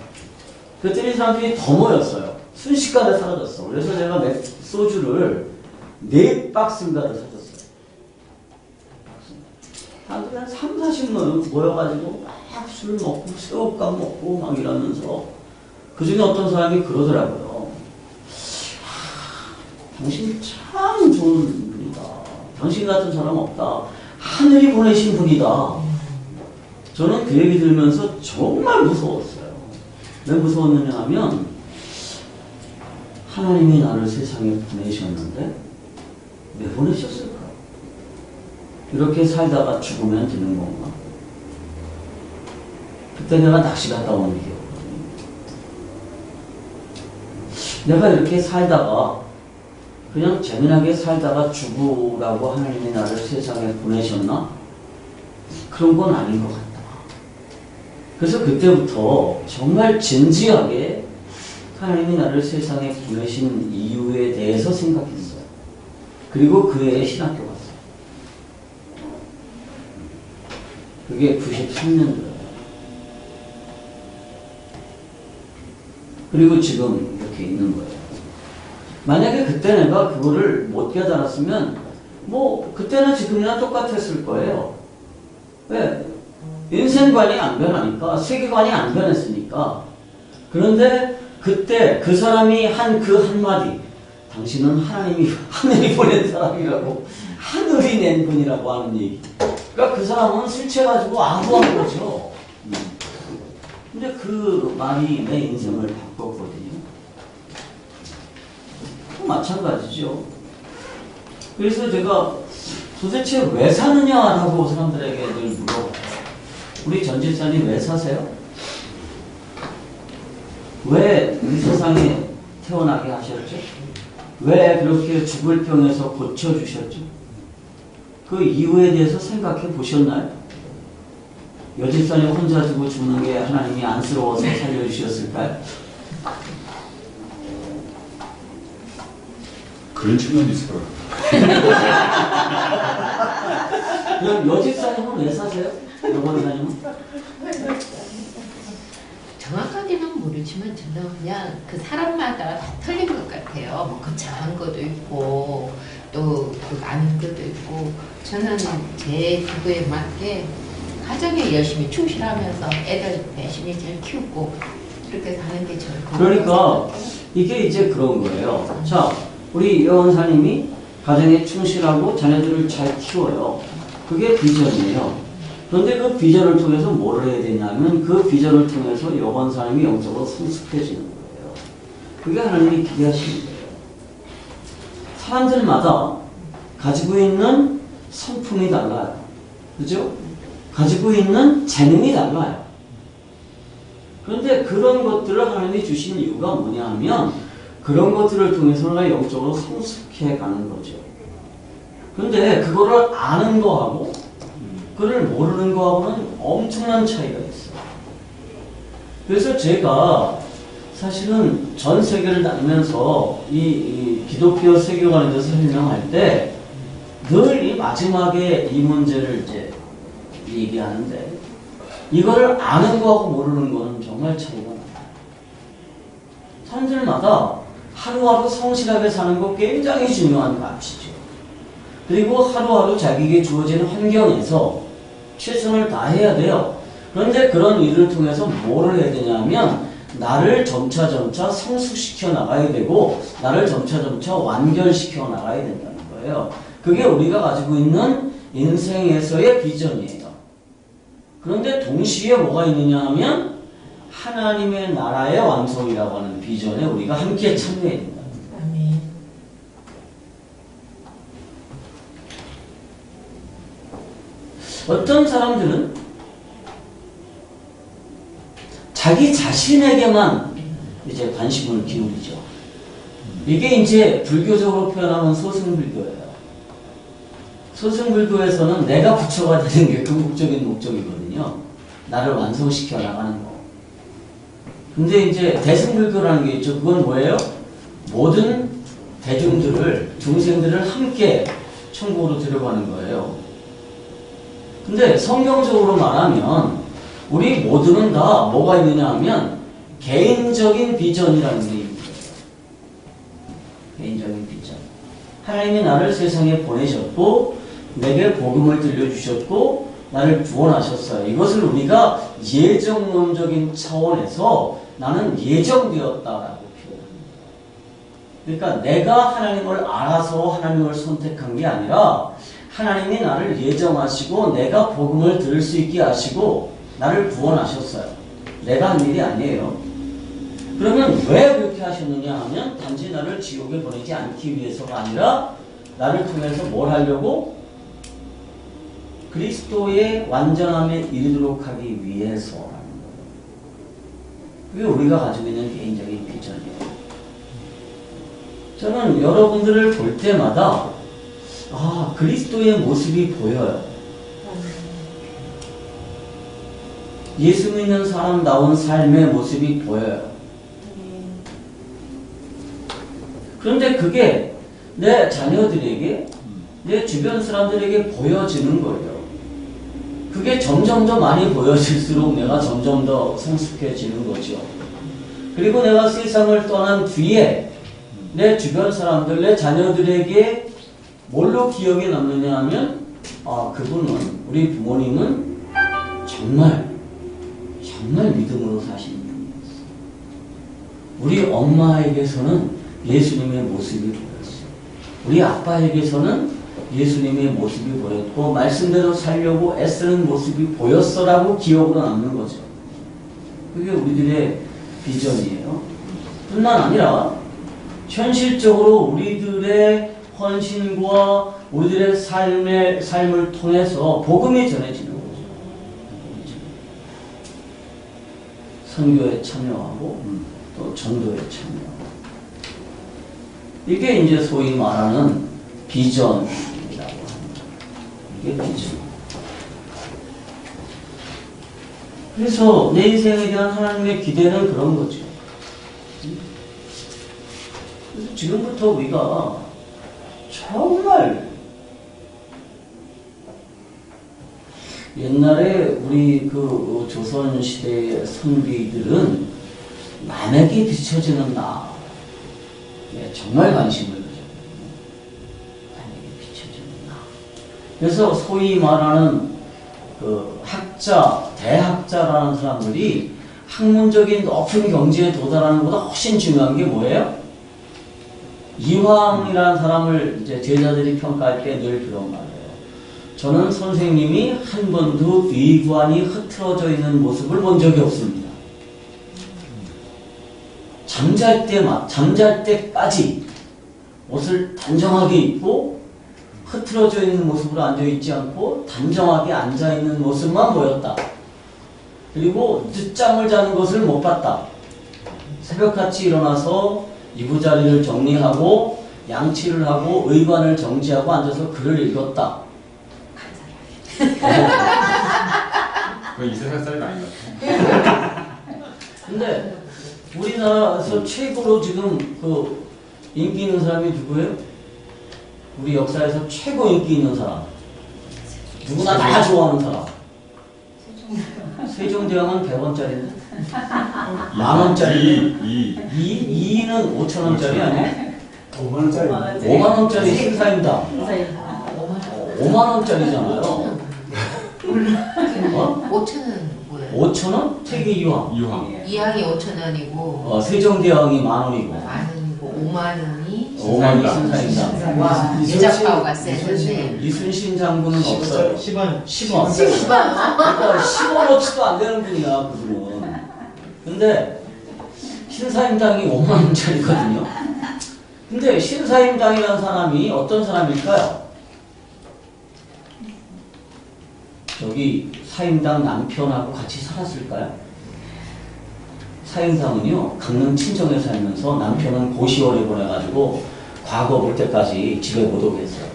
그랬더니 사람들이 더 모였어요. 순식간에 사라졌어. 그래서 제가 소주를 4박스인가를 사줬어요. 사람들이 한 3, 40명 모여가지고 막 술 먹고 새우깡 먹고 막 이러면서 그 중에 어떤 사람이 그러더라고요. 당신 참 좋은 분이다. 당신 같은 사람 없다. 하늘이 보내신 분이다. 저는 그 얘기 들으면서 정말 무서웠어요. 왜 무서웠느냐 하면 하나님이 나를 세상에 보내셨는데 왜 보내셨을까? 이렇게 살다가 죽으면 되는 건가? 그때 내가 낚시 갔다 온 기억이거든요. 내가 이렇게 살다가 그냥 재미나게 살다가 죽으라고 하나님이 나를 세상에 보내셨나? 그런 건 아닌 것 같다. 그래서 그때부터 정말 진지하게 하나님이 나를 세상에 보내신 이유에 대해서 생각했어요. 그리고 그 해에 신학교 갔어요. 그게 93년도예요. 그리고 지금 이렇게 있는 거예요. 만약에 그때 내가 그거를 못 깨달았으면 뭐 그때나 지금이나 똑같았을 거예요. 왜? 인생관이 안 변하니까, 세계관이 안 변했으니까. 그런데 그 그때 그 사람이 한 그 한마디, 당신은 하늘이 보낸 사람이라고, 하늘이 낸 분이라고 하는 얘기. 그러니까 그 사람은 술 취해가지고 아부한 거죠. 근데 그 말이 내 인생을 바꿨거든요. 또 마찬가지죠. 그래서 제가 도대체 왜 사느냐라고 사람들에게 늘 물어봐요. 우리 전 집사님 왜 사세요? 왜 이 세상에 태어나게 하셨죠? 왜 그렇게 죽을 병에서 고쳐주셨죠? 그 이유에 대해서 생각해 보셨나요? 여집사님 혼자 두고 죽는 게 하나님이 안쓰러워서 살려주셨을까요? 그런 측면도 있을 거예요. 그럼 여집사님은 왜 사세요? 여권사님은? 정확하게는 모르지만 저는 그냥 그 사람마다 다 틀린 것 같아요. 뭐 거창한 것도 있고 또 그 아는 것도 있고 저는 제 기부에 맞게 가정에 열심히 충실하면서 애들 열심히 잘 키우고 그렇게 사는 게 저의 그러니까 이게 이제 그런 거예요. 자, 우리 여원사님이 가정에 충실하고 자녀들을 잘 키워요. 그게 비전이에요. 그런데 그 비전을 통해서 뭘 해야 되냐면 그 비전을 통해서 여원사님이 영적으로 성숙해지는 거예요. 그게 하나님이 기대하시는 거예요. 사람들마다 가지고 있는 성품이 달라요. 그죠? 가지고 있는 재능이 달라요. 그런데 그런 것들을 하나님이 주신 이유가 뭐냐 하면 그런 것들을 통해서 우리가 영적으로 성숙해 가는 거죠. 그런데 그거를 아는 거하고 그걸 모르는 거하고는 엄청난 차이가 있어요. 그래서 제가 사실은 전 세계를 다니면서 이 기독교 세계관에 대해서 설명할 때 늘 이 마지막에 이 문제를 이제 얘기하는데 이거를 아는 거하고 모르는 거는 정말 차이가 나요. 사람들마다 하루하루 성실하게 사는 거 굉장히 중요한 값이죠. 그리고 하루하루 자기에게 주어지는 환경에서 최선을 다해야 돼요. 그런데 그런 일을 통해서 뭐를 해야 되냐면 나를 점차점차 성숙시켜 나가야 되고 나를 점차점차 완결시켜 나가야 된다는 거예요. 그게 우리가 가지고 있는 인생에서의 비전이에요. 그런데 동시에 뭐가 있느냐 하면 하나님의 나라의 완성이라고 하는 비전에 우리가 함께 참여해야 된다. 아멘. 어떤 사람들은 자기 자신에게만 이제 관심을 기울이죠. 이게 이제 불교적으로 표현하면 소승불교예요. 소승불교에서는 내가 부처가 되는 게 궁극적인 목적이거든요. 나를 완성시켜 나가는 거. 근데 이제 대승불교라는 게 있죠. 그건 뭐예요? 모든 대중들을, 중생들을 함께 천국으로 데려가는 거예요. 근데 성경적으로 말하면 우리 모두는 다 뭐가 있느냐 하면 개인적인 비전이라는 게 있는 거예요. 개인적인 비전. 하나님이 나를 세상에 보내셨고 내게 복음을 들려주셨고 나를 구원하셨어요. 이것을 우리가 예정론적인 차원에서 나는 예정되었다라고 표현합니다. 그러니까 내가 하나님을 알아서 하나님을 선택한 게 아니라 하나님이 나를 예정하시고 내가 복음을 들을 수 있게 하시고 나를 구원하셨어요. 내가 한 일이 아니에요. 그러면 왜 그렇게 하셨느냐 하면 단지 나를 지옥에 보내지 않기 위해서가 아니라 나를 통해서 뭘 하려고? 그리스도의 완전함에 이르도록 하기 위해서라는 거예요. 그게 우리가 가지고 있는 개인적인 비전이에요. 저는 여러분들을 볼 때마다 그리스도의 모습이 보여요. 예수 믿는 사람다운 삶의 모습이 보여요. 그런데 그게 내 자녀들에게, 내 주변 사람들에게 보여지는 거예요. 그게 점점 더 많이 보여질수록 내가 점점 더 성숙해지는 거죠. 그리고 내가 세상을 떠난 뒤에 내 주변 사람들, 내 자녀들에게 뭘로 기억에 남느냐 하면 그분은, 우리 부모님은 정말 믿음으로 사시는 분이었어. 우리 엄마에게서는 예수님의 모습이 보였어. 우리 아빠에게서는 예수님의 모습이 보였고 말씀대로 살려고 애쓰는 모습이 보였어라고 기억으로 남는 거죠. 그게 우리들의 비전이에요. 뿐만 아니라 현실적으로 우리들의 헌신과 우리들의 삶을 통해서 복음이 전해지는 거죠. 선교에 참여하고 또 전도에 참여하고. 이게 이제 소위 말하는 비전이라고 합니다. 이게 비전. 그래서 내 인생에 대한 하나님의 기대는 그런 거죠. 그래서 지금부터 우리가 정말 옛날에 우리 그 조선시대의 선비들은 남에게 비춰지는 나, 정말 관심을 가졌거든요. 남에게 비춰지는 나. 그래서 소위 말하는 그 학자, 대학자라는 사람들이 학문적인 높은 경지에 도달하는 것보다 훨씬 중요한 게 뭐예요? 이황이라는 사람을 이제 제자들이 평가할 때 늘 그런 말이에요. 저는 선생님이 한 번도 의관이 흐트러져 있는 모습을 본 적이 없습니다. 잠잘 때까지 옷을 단정하게 입고 흐트러져 있는 모습으로 앉아있지 않고 단정하게 앉아있는 모습만 보였다. 그리고 늦잠을 자는 것을 못 봤다. 새벽같이 일어나서 이부자리를 정리하고 양치를 하고 의관을 정지하고 앉아서 글을 읽었다. 그 이세상 사람이 아닌 것 같아. 근데 우리나라에서 최고로 지금 그 인기 있는 사람이 누구예요? 우리 역사에서 최고 인기 있는 사람. 누구나 다 좋아하는 사람. 세종대왕은 100원짜리인데? 만원짜리. 2는 5천원짜리 아니야? 5만원짜리. 5만원짜리 신사임당. 5만원짜리잖아요. 5천원 뭐예요? 5천원? 세계 이황. 이항이 5천원이고 세종대왕이 만원이고. 만원이고 5만원이 5만원이 신사임당. 와 유작파가 세는데 이순신 장군은 없어요. 10원. 10원. 그러니까 10원어치도 안 되는 분이야, 그분은. 근데 신사임당이 5만원짜리거든요. 근데 신사임당이라는 사람이 어떤 사람일까요? 저기 사임당 남편하고 같이 살았을까요? 사임당은요, 강릉 친정에 살면서 남편은 고시원에 보내가지고 과거 올 때까지 집에 못 오게 했어요.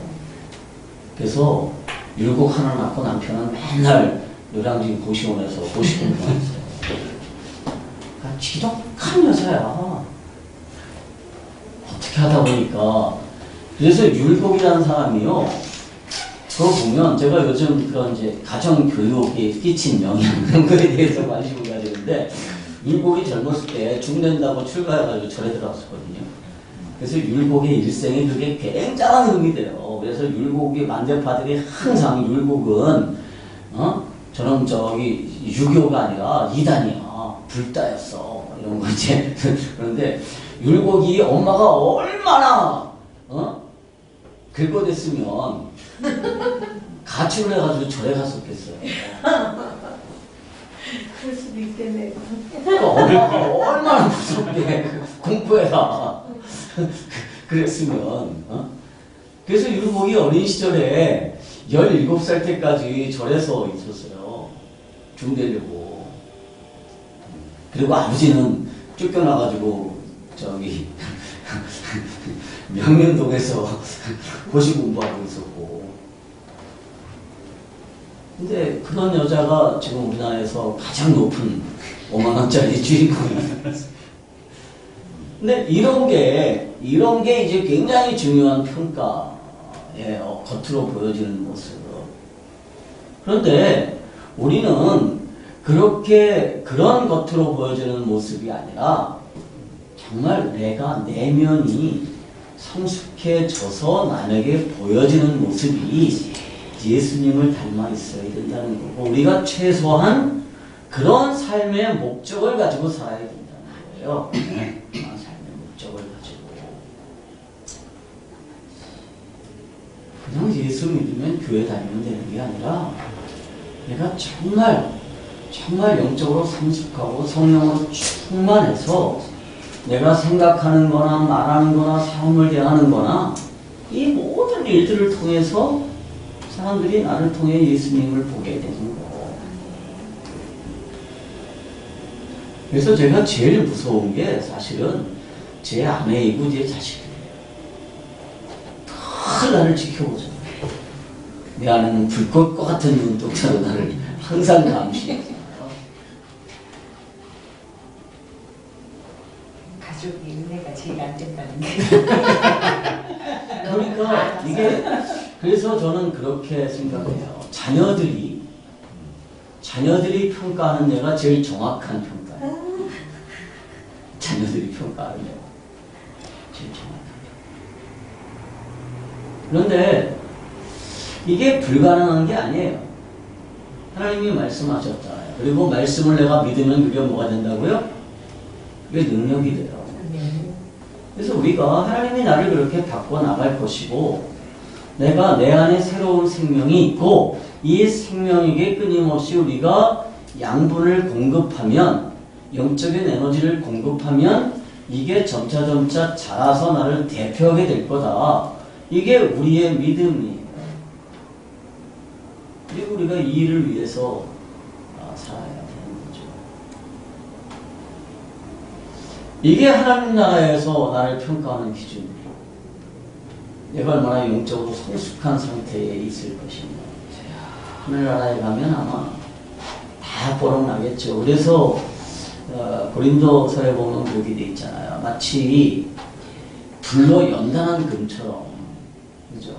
그래서 율곡 하나 낳고 남편은 맨날 노량진 고시원에서 고시 공부했어요. 그러니까 지독한 여자야. 어떻게 하다 보니까. 그래서 율곡이라는 사람이요, 그거 보면 제가 요즘 그런 이제 가정교육에 끼친 영향 그런 거에 대해서 관심을 가지는데, 율곡이 젊었을 때 죽는다고 출가해가지고 절에 들어갔었거든요. 그래서 율곡의 일생에 그게 굉장한 흠이 돼요. 그래서 율곡의 만대파들이 항상 율곡은 저는 저기 유교가 아니라 이단이야, 불다였어, 이런 거 이제 그런데 율곡이 엄마가 얼마나 긁어댔으면 가출을 해가지고 절에 갔었겠어요. 그럴 수도 있겠네. 그러니까 엄마가 얼마나 무섭게 공부해라 그랬으면. 그래서 율곡이 어린 시절에 17살 때까지 절에서 있었어요. 중되려고. 그리고 아버지는 쫓겨나가지고 저기 명륜동에서 고시 공부하고 있었고. 근데 그런 여자가 지금 우리나라에서 가장 높은 5만원짜리 주인공이에요. 근데 이런 게 이제 굉장히 중요한 평가에 겉으로 보여지는 모습. 그런데 우리는 그런 겉으로 보여지는 모습이 아니라 정말 내가 내면이 성숙해져서 남에게 보여지는 모습이 예수님을 닮아 있어야 된다는 거고, 우리가 최소한 그런 삶의 목적을 가지고 살아야 된다는 거예요. 삶의 목적을 가지고 그냥 예수 믿으면 교회 다니면 되는 게 아니라 내가 정말 영적으로 성숙하고 성령으로 충만해서 내가 생각하는 거나 말하는 거나 삶을 대하는 거나 이 모든 일들을 통해서 사람들이 나를 통해 예수님을 보게 되는 거. 그래서 제가 제일 무서운 게 사실은 제 아내이고 제 자식이에요. 다 나를 지켜보잖아요. 내 아내는 불꽃과 같은 눈동자로 나를 항상 감시해요. 가족이 은혜가 제일 안 된다는 게. 그러니까 이게 그래서 저는 그렇게 생각해요. 자녀들이 평가하는 내가 제일 정확한 평가예요. 자녀들이 평가하는 내가 제일 정확한 평가. 그런데 이게 불가능한 게 아니에요. 하나님이 말씀하셨잖아요. 그리고 말씀을 내가 믿으면 그게 뭐가 된다고요? 그게 능력이 돼요. 그래서 우리가 하나님이 나를 그렇게 바꿔나갈 것이고 내가 내 안에 새로운 생명이 있고 이 생명에게 끊임없이 우리가 양분을 공급하면 영적인 에너지를 공급하면 이게 점차 자라서 나를 대표하게 될 거다. 이게 우리의 믿음이에요. 그리고 우리가 이 일을 위해서 살아야 되는 거죠. 이게 하나님 나라에서 나를 평가하는 기준이에요. 내가 얼마나 영적으로 성숙한 상태에 있을 것인가. 하늘나라에 가면 아마 다 뽀록나겠죠. 그래서 고린도서에 보면 그렇게 돼 있잖아요. 마치 불로 연단한 금처럼, 그죠?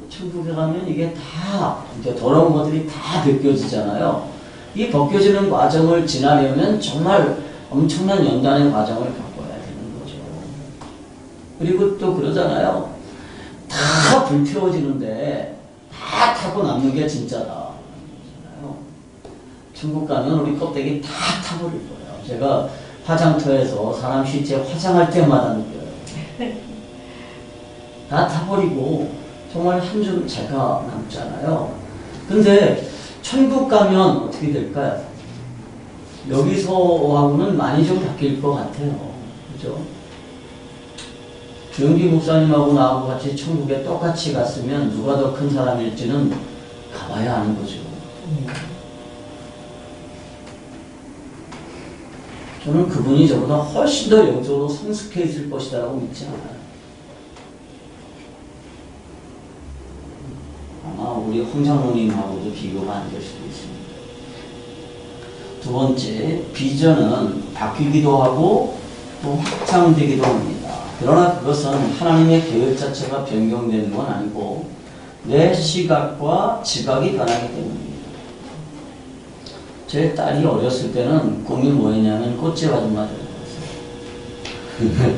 천국에 가면 이게 다 이제 더러운 것들이 다 벗겨지잖아요. 이 벗겨지는 과정을 지나려면 정말 엄청난 연단의 과정을 겪어야 되는 거죠. 그리고 또 그러잖아요. 다 불태워지는데 다 타고 남는 게 진짜다. 천국 가면 우리 껍데기 다 타버릴 거예요. 제가 화장터에서 사람 실제 화장할 때마다 느껴요. 다 타버리고 정말 한 줌 제가 남잖아요. 근데 천국 가면 어떻게 될까요? 여기서하고는 많이 좀 바뀔 것 같아요. 그죠? 주영기 목사님하고 나하고 같이 천국에 똑같이 갔으면 누가 더 큰 사람일지는 가봐야 아는 거죠. 저는 그분이 저보다 훨씬 더 영적으로 성숙해질 것이다라고 믿지 않아요. 아마 우리 홍장로님하고도 비교가 안 될 수도 있습니다. 두 번째, 비전은 바뀌기도 하고 또 확장되기도 합니다. 그러나 그것은 하나님의 계획 자체가 변경되는 건 아니고 내 시각과 지각이 변하기 때문입니다. 제 딸이 어렸을 때는 꿈이 뭐였냐면 꽃집 아줌마 되는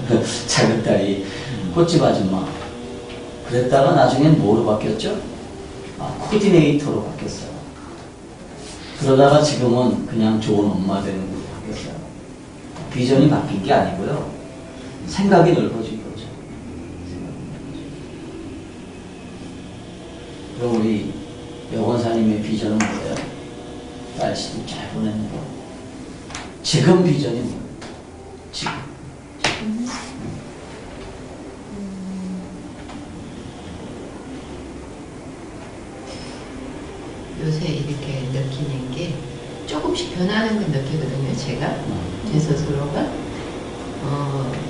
거였어요. 작은 딸이 꽃집 아줌마. 그랬다가 나중엔 뭐로 바뀌었죠? 코디네이터로 바뀌었어요. 그러다가 지금은 그냥 좋은 엄마 되는 걸로 바뀌었어요. 비전이 바뀐 게 아니고요. 생각이 넓어진 거죠. 그럼 우리 여권사님의 비전은 뭐예요? 날씨도 잘 보내는 거. 지금 비전이 뭐예요? 지금. 요새 이렇게 느끼는 게 조금씩 변하는 걸 느끼거든요. 제가 제 스스로가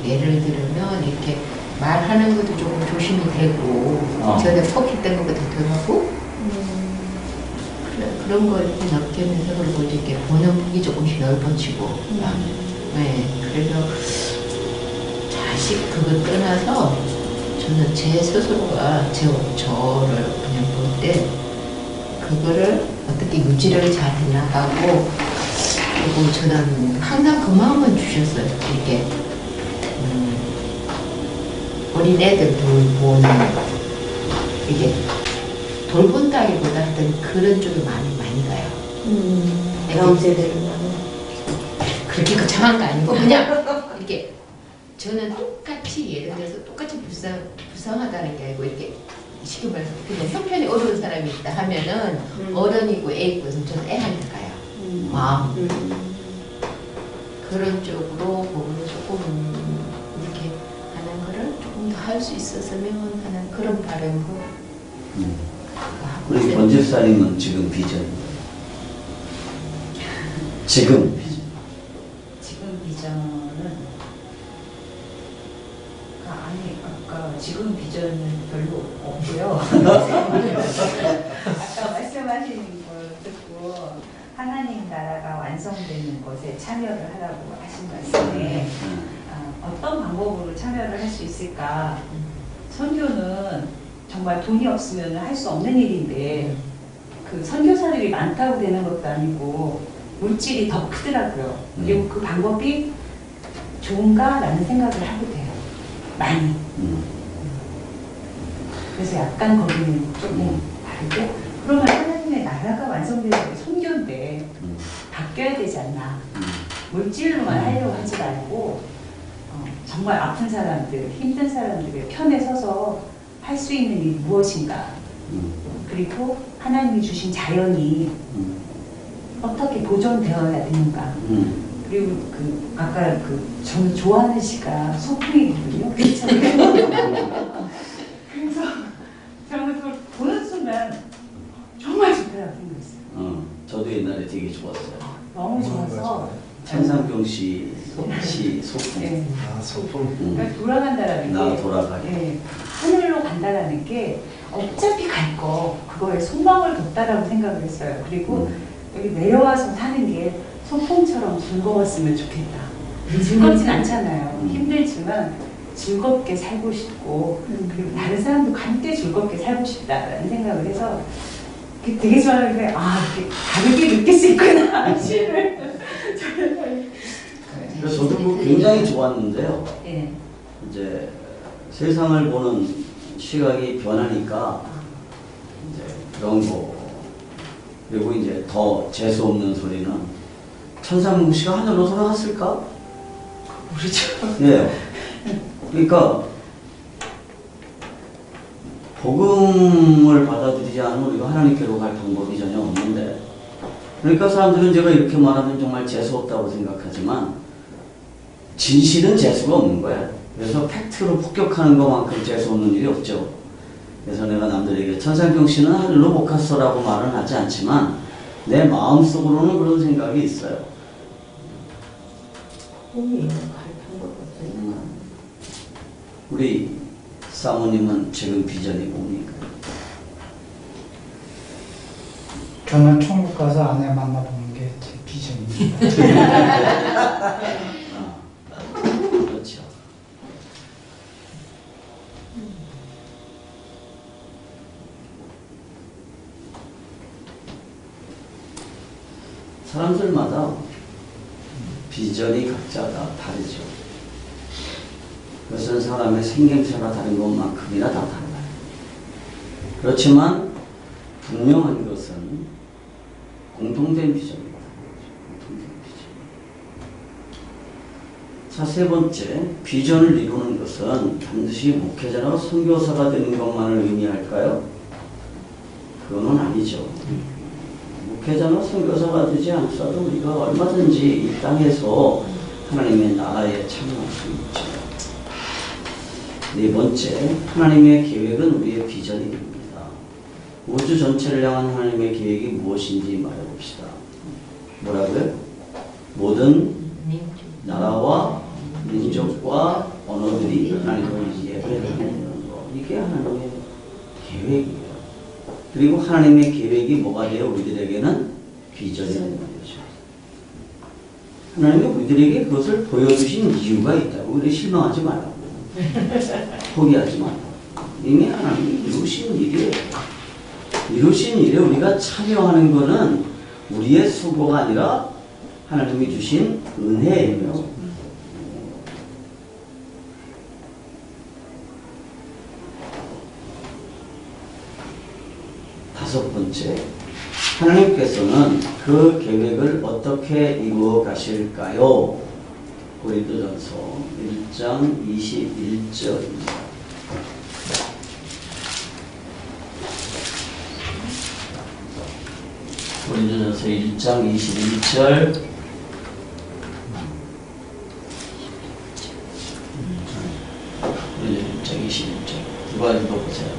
예를 들면 이렇게 말하는 것도 조금 조심이 되고 전에 퍽했던 것보다 덜하고 그런 걸 이렇게 느끼면서 그리고 이렇게 보는 폭이 조금씩 넓어지고 네, 그래서 자식 그걸 떠나서 저는 제 스스로가 저를 그냥 볼 때 그거를 어떻게 유지를 잘 해나가고 그리고 저는 항상 그 마음은 주셨어요. 이렇게 어린애들 돌보는 이게 돌본다기보다 하여튼 그런 쪽이 많이 가요. 다음 세대를 많이. 그렇게 거창한 거 아니고 그냥 이렇게 저는 똑같이 예를 들어서 똑같이 불쌍하다는 게 아니고 이렇게 쉽게 말해서 그냥 형편이 어려운 사람이 있다 하면은 어른이고 애 있고 저는 애한테 가요. 마음 그런 쪽으로 보면 조금 이렇게 하는 거를 조금 더 할 수 있었으면 하는 그런 바람으로 하고 우리 있어요. 권집사님은 지금 비전이 지금 비전. 지금 비전은 아니 아까 지금 비전은 별로 없고요. 아까 말씀하시는 걸 듣고 하나님 나라가 완성되는 것에 참여를 하라고 하신 말씀에 어떤 방법으로 참여를 할 수 있을까? 선교는 정말 돈이 없으면 할 수 없는 일인데 그 선교사들이 많다고 되는 것도 아니고 물질이 더 크더라고요. 그리고 그 방법이 좋은가라는 생각을 하게 돼요. 많이. 그래서 약간 거기는 조금 다르고 그러면 하나님의 나라가 완성되는 게 선교인데 바뀌어야 되지 않나. 물질로만 하려고 하지 말고 정말 아픈 사람들, 힘든 사람들의 편에 서서 할 수 있는 일이 무엇인가. 그리고 하나님이 주신 자연이 어떻게 보존되어야 되는가. 그리고 그 아까 그 저는 좋아하는 시가 소풍이거든요. 그래서 저는 그걸 보는 순간 정말 좋다고 생각했어요. 저도 옛날에 되게 좋았어요. 너무 좋아서 천상병 시 소풍. 네. 아, 소품. 그러니까 돌아간다라는 나 게 돌아가게. 네, 하늘로 간다라는 게 어차피 갈 거 그거에 소망을 뒀다라고 생각을 했어요. 그리고 여기 내려와서 사는 게 소풍처럼 즐거웠으면 좋겠다. 즐겁진 않잖아요. 힘들지만 즐겁게 살고 싶고 그리고 다른 사람도 함께 즐겁게 살고 싶다라는 생각을 해서 되게 좋아하는데 이렇게 다르게 느낄 수 있구나. 그래서 저도 그거 굉장히 좋았는데요. 네. 이제 세상을 보는 시각이 변하니까 이제 그런 거 그리고 이제 더 재수 없는 소리는 천상궁 씨가 하늘로 돌아갔을까? 모르죠. 네. 그러니까 복음을 받아들이지 않으면 우리가 하나님께로 갈 방법이 전혀 없는데 그러니까 사람들은 제가 이렇게 말하면 정말 재수 없다고 생각하지만 진실은 재수가 없는 거야. 그래서 팩트로 폭격하는 것만큼 재수 없는 일이 없죠. 그래서 내가 남들에게 천상병 씨는 하늘로 못 갔어라고 말은 하지 않지만 내 마음속으로는 그런 생각이 있어요. 우리 사모님은 지금 비전이 뭡니까? 저는 천국 가서 아내 만나보는 게 제 비전입니다. 그렇죠. 사람들마다 비전이 각자 다 다르죠. 그것은 사람의 생김새가 다른 것만큼이나 다 달라요. 그렇지만 분명한 것은 공통된 비전입니다. 공통된 비전. 자, 세 번째, 비전을 이루는 것은 반드시 목회자나 선교사가 되는 것만을 의미할까요? 그건 아니죠. 목회자나 선교사가 되지 않더라도 우리가 얼마든지 이 땅에서 하나님의 나라에 참여할 수 있죠. 네 번째, 하나님의 계획은 우리의 비전이 됩니다. 우주 전체를 향한 하나님의 계획이 무엇인지 말해봅시다. 뭐라고요? 모든 나라와 민족과 언어들이 하나님을 예배하는 것. 이게 하나님의 계획이에요. 그리고 하나님의 계획이 뭐가 돼요? 우리들에게는 비전이 되는 거죠. 하나님이 우리들에게 그것을 보여주신 이유가 있다고. 우리 실망하지 말라고. 포기하지 말라고. 이미 하나님이 이루신 일이에요. 이루신 일에 우리가 참여하는 것은 우리의 수고가 아니라 하나님이 주신 은혜예요. 다섯 번째, 하나님께서는 그 계획을 어떻게 이루어 가실까요? 고린도전서 1장 21절입니다. 고린도전서 1장 21절. 고린도전서 1장 21절. 누가 읽어보세요.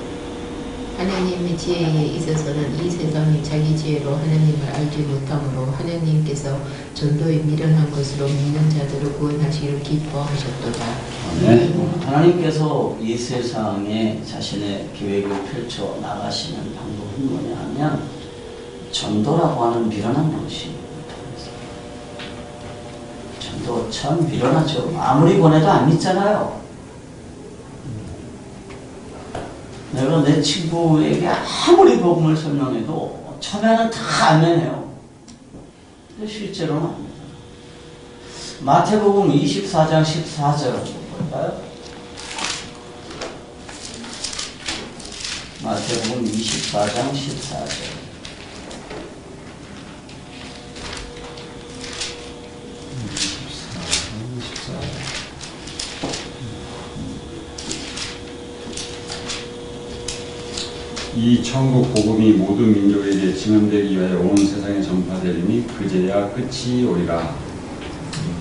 하나님의 지혜에 있어서는 이 세상이 자기 지혜로 하나님을 알지 못하므로 하나님께서 전도에 미련한 것으로 믿는 자들을 구원하시기를 기뻐하셨도다. 네. 하나님께서 이 세상에 자신의 계획을 펼쳐 나가시는 방법은 뭐냐면 전도라고 하는 미련한 방식입니다. 전도 참 미련하죠. 아무리 보내도 안 믿잖아요. 내가 내 친구에게 아무리 복음을 설명해도 처음에는 다 안 내네요. 근데 실제로는 아닙니다. 마태복음 24장 14절 한번 볼까요? 마태복음 24장 14절. 이 천국 복음이 모든 민족에게 증언되기 위하여 온 세상에 전파되리니 그제야 끝이 오리라.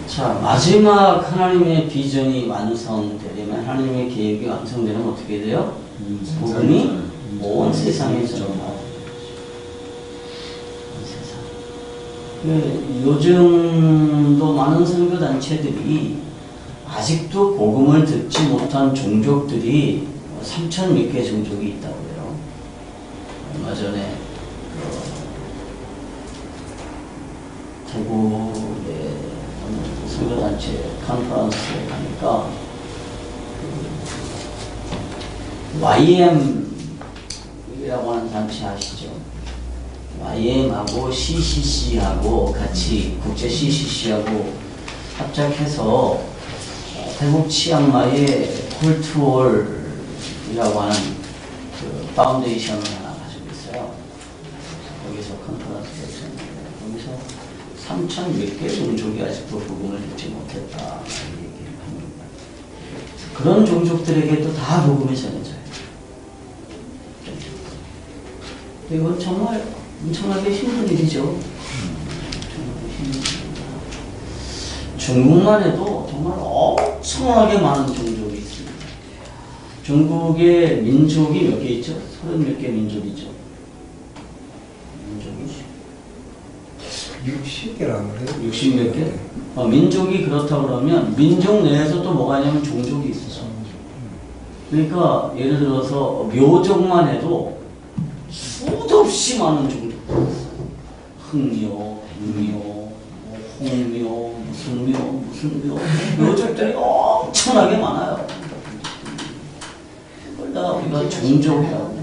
자, 마지막 하나님의 비전이 완성되려면, 하나님의 계획이 완성되면 어떻게 돼요? 복음이 온 세상에 전파돼요. 요즘도 많은 선교단체들이 아직도 복음을 듣지 못한 종족들이 3,000 몇 개 종족이 있다고 해요. 얼마 전에 대구의 선교단체 컨퍼런스에 가니까 YM이라고 하는 단체 아시죠? YM하고 CCC하고 같이 국제 CCC하고 합작해서 태국 치앙마이의 콜트월이라고 하는 그 파운데이션을 하나 가지고 있어요. 거기서 컨퍼런스가 있었는데 거기서 3,000 몇 개 종족이 아직도 복음을 듣지 못했다 얘기를 합니다. 그런 종족들에게도 다 복음이 전해져요. 이건 정말 엄청나게 힘든 일이죠. 중국만 해도 정말 엄청나게 많은 종족이 있습니다. 중국의 민족이 몇 개 있죠? 30 몇 개 민족이죠. 민족이 60개라고 그래요? 60 몇 개? 민족이 그렇다 그러면 민족 내에서 또 뭐가 있냐면 종족이 있어요. 그러니까 예를 들어서 묘족만 해도 수도 없이 많은 종족들이 있어요. 흑묘, 백묘, 홍묘, 무슨 묘, 묘족들이 엄청나게 많아요. 그걸 다 우리가 종족이라고.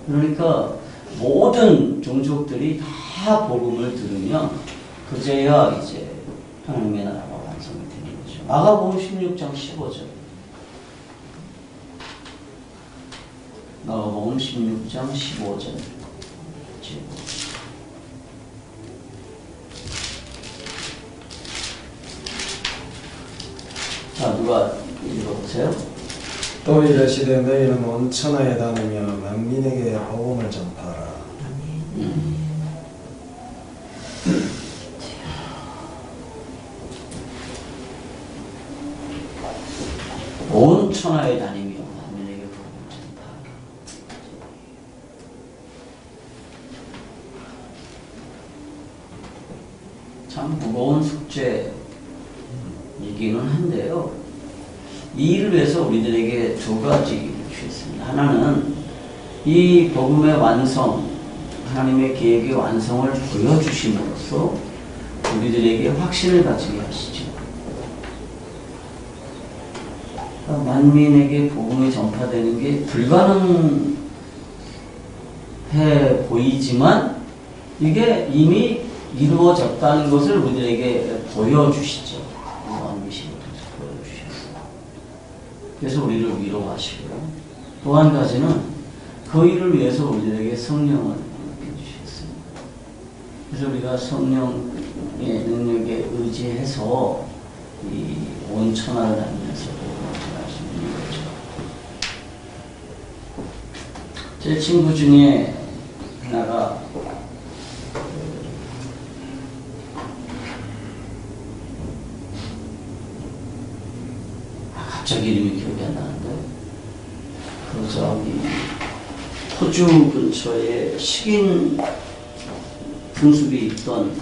그러니까 모든 종족들이 다 복음을 들으면 그제야 이제 하나님의 나라가 완성이 되는 거죠. 마가복음 16장 15절. 마가복음 16장 15절. 자, 누가 읽어보세요? 또 이르시되 너희는 온 천하에 다니며 만민에게 복음을 전파하라. 온 천하에 다니며 만민에게 복음을 전파하라. 참 무거운 숙제이기는 한데요. 이 일을 위해서 우리들에게 두 가지를 주셨습니다. 하나는 이 복음의 완성, 하나님의 계획의 완성을 보여주심으로써 우리들에게 확신을 가지게 하시죠. 만민에게 복음이 전파되는 게 불가능해 보이지만 이게 이미 이루어졌다는 것을 우리들에게 보여주시죠. 그래서 우리를 위로하시고요. 또 한 가지는 그 그 일을 위해서 우리에게 성령을 주셨습니다. 그래서 우리가 성령의 능력에 의지해서 이 온 천하를 다니면서 전할 수 있는 거죠. 제 친구 중에 하나가 갑자기 이름이 기억이 안 나는데 그 저기 호주 근처에 식인 풍습이 있던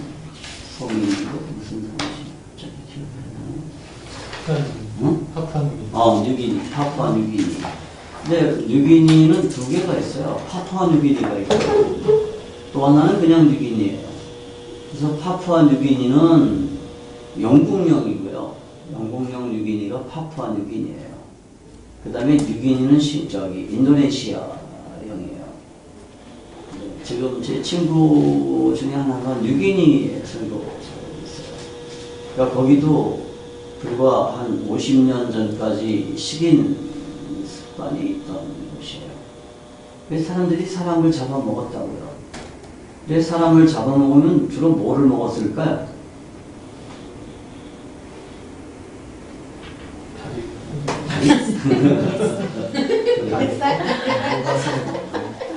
성인이고 무슨 성이지? 갑자기 기억이 안 나네. 응? 뉴기니. 파푸아 뉴기니. 근데 뉴기니는 두 개가 있어요. 파푸아 뉴기니가 있고 또 하나는 그냥 뉴기니예요. 그래서 파푸아 뉴기니는 영국령이고요. 영국령 뉴기니가 파푸아 뉴기니예요. 그 다음에 뉴기니는 인도네시아령이에요. 지금 제 친구 중에 하나가 뉴기니에 선교사가 있어요. 그러니까 거기도 불과 한 50년 전까지 식인 습관이 있던 곳이에요. 그래서 사람들이 사람을 잡아먹었다고요. 그래서 사람을 잡아먹으면 주로 뭐를 먹었을까요?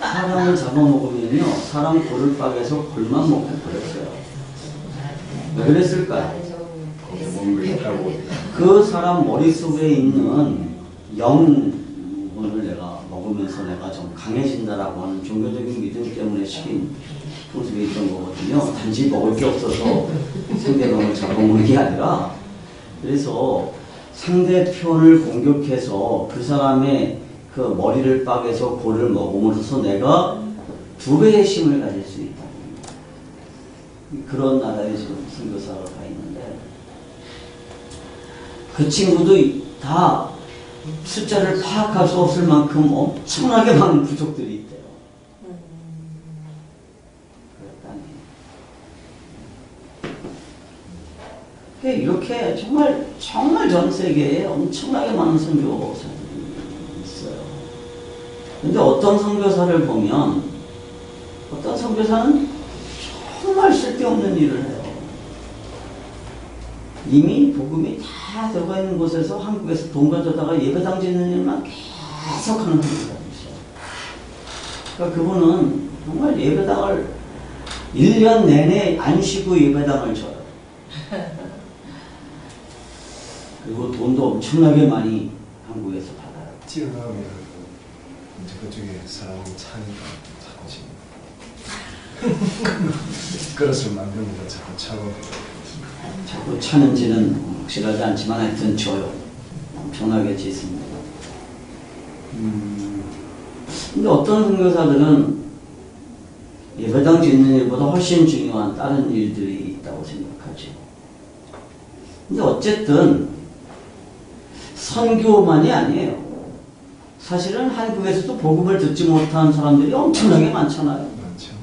사람을 잡아먹으면요, 사람 골을 빠개서 골만 먹고 그랬어요. 왜 그랬을까요? 그 사람 머릿속에 있는 영혼을 내가 먹으면서 내가 좀 강해진다라고 하는 종교적인 믿음 때문에 시킨 풍습이 있던 거거든요. 단지 먹을 게 없어서 상대방을 잡아먹는 게 아니라, 그래서 상대편을 공격해서 그 사람의 그 머리를 빠개서 골을 먹음으로써 내가 두 배의 힘을 가질 수 있다. 그런 나라에 지금 선교사가 가 있는데, 그 친구도 다 숫자를 파악할 수 없을 만큼 엄청나게 많은 부족들이 있대요. 이렇게 정말 전 세계에 엄청나게 많은 선교사들이 있어요. 근데 어떤 선교사를 보면 어떤 선교사는 정말 쓸데없는 일을 해요. 이미 복음이 다 들어가 있는 곳에서 한국에서 돈 가져다가 예배당 짓는 일만 계속 하는 선교사들이죠. 그러니까 그분은 정말 예배당을 1년 내내 안 쉬고 예배당을 줘요. 그리고 돈도 엄청나게 많이 한국에서 받아요. 찌어나오면 그쪽에 사람이 차니까 자꾸 지금 그릇을 만듭니다. 자꾸 차고 자꾸 차는지는 확실하지 않지만 하여튼 줘요. 엄청나게 짓습니다. 근데 어떤 선교사들은 예배당 짓는 일보다 훨씬 중요한 다른 일들이 있다고 생각하죠. 근데 어쨌든 선교만이 아니에요. 사실은 한국에서도 복음을 듣지 못한 사람들이 엄청나게 많잖아요. 많죠.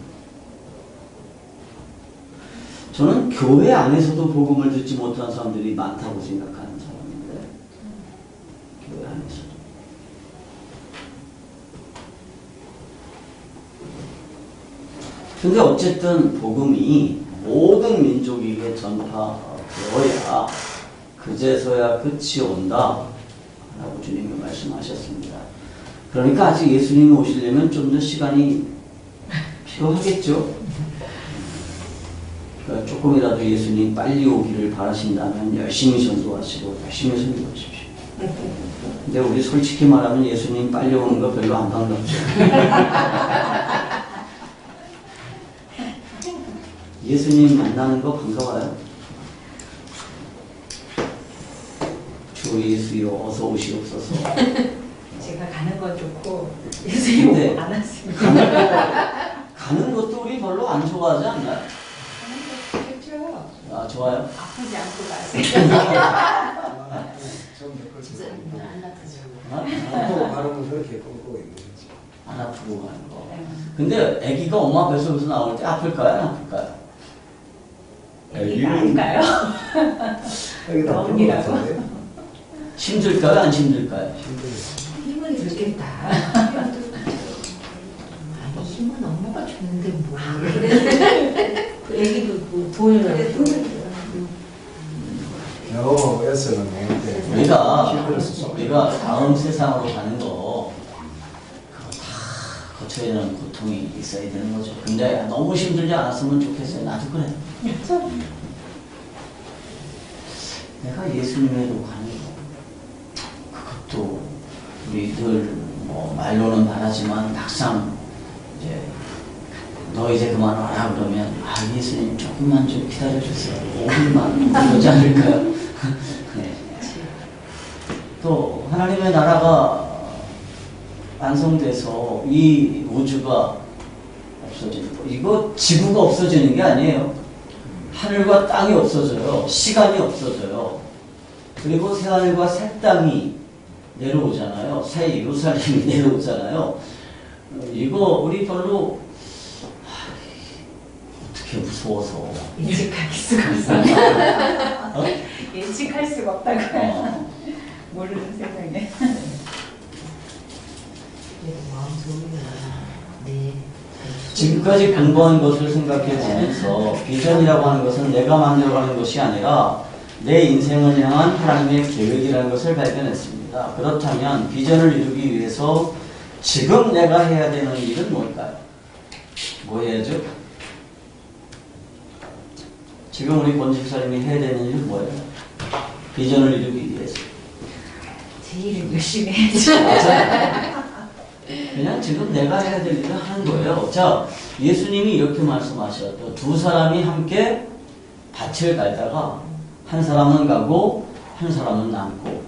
저는 교회 안에서도 복음을 듣지 못한 사람들이 많다고 생각하는 사람인데, 교회 안에서도. 근데 어쨌든 복음이 모든 민족에게 전파되어야 그제서야 끝이 온다 라고 주님이 말씀하셨습니다. 그러니까 아직 예수님이 오시려면 좀 더 시간이 필요하겠죠. 그러니까 조금이라도 예수님 빨리 오기를 바라신다면 열심히 전도하시고 열심히 선교하십시오. 근데 우리 솔직히 말하면 예수님 빨리 오는 거 별로 안 반갑죠. 예수님 만나는 거 반가워요? 주 예수여 어서 오시옵소서. 제가 가는 건 좋고 예수님 안 왔습니다. 가는 것도 우리 별로 안 좋아하지 않나요? 가는 거 좋죠. 아, 좋아요? 아프지 않고 가세요. 아프고 가는 그렇게 꿈꾸고 있는 거지. 안 아프고 가는 거. 근데 아기가 엄마 뱃속에서 나올 때 아플까요? 안 아플까요? 애기가 아닐까요? 여기 다 부른 것 같은데? 힘들까요? 안 힘들까요? 힘들어요. 힘은 들겠다. 주면 엄마가 주는데 뭘. 그 애기도 그 돈을 영어에서는 뭔데? 우리가 다음 세상으로 가는 거 그거 다 거쳐야 되는 고통이 있어야 되는 거죠. 근데 너무 힘들지 않았으면 좋겠어요. 나도 그래. 내가 예수님에도 가는 거 그것도 우리 늘 뭐 말로는 말하지만 막상 이제 너 이제 그만 와라 그러면 아 예수님 조금만 좀 기다려주세요. 5분만 그러지 않을까요? 네. 또 하나님의 나라가 완성돼서 이 우주가 없어지는 거 이거 지구가 없어지는 게 아니에요. 하늘과 땅이 없어져요. 시간이 없어져요. 그리고 새하늘과 새 땅이 내려오잖아요. 새 예루살렘이 내려오잖아요. 이거 우리 별로 어떻게 무서워서 예측할 수가 없어. 어? 예측할 수가 없다고요. 모르는 세상에. 마음 좋으면 네. 지금까지 공부한 것을 생각해 보면서 비전이라고 하는 것은 내가 만들어가는 것이 아니라 내 인생을 향한 하나님의 계획이라는 것을 발견했습니다. 그렇다면 비전을 이루기 위해서 지금 내가 해야 되는 일은 뭘까요? 뭐 해야죠? 지금 우리 권집사님이 해야 되는 일은 뭐예요? 비전을 이루기 위해서. 제 일을 열심히 해야지. 맞아요. 그냥 지금 내가 해야 될 일을 하는 거예요. 자, 예수님이 이렇게 말씀하셨죠. 두 사람이 함께 밭을 갈다가 한 사람은 가고 한 사람은 남고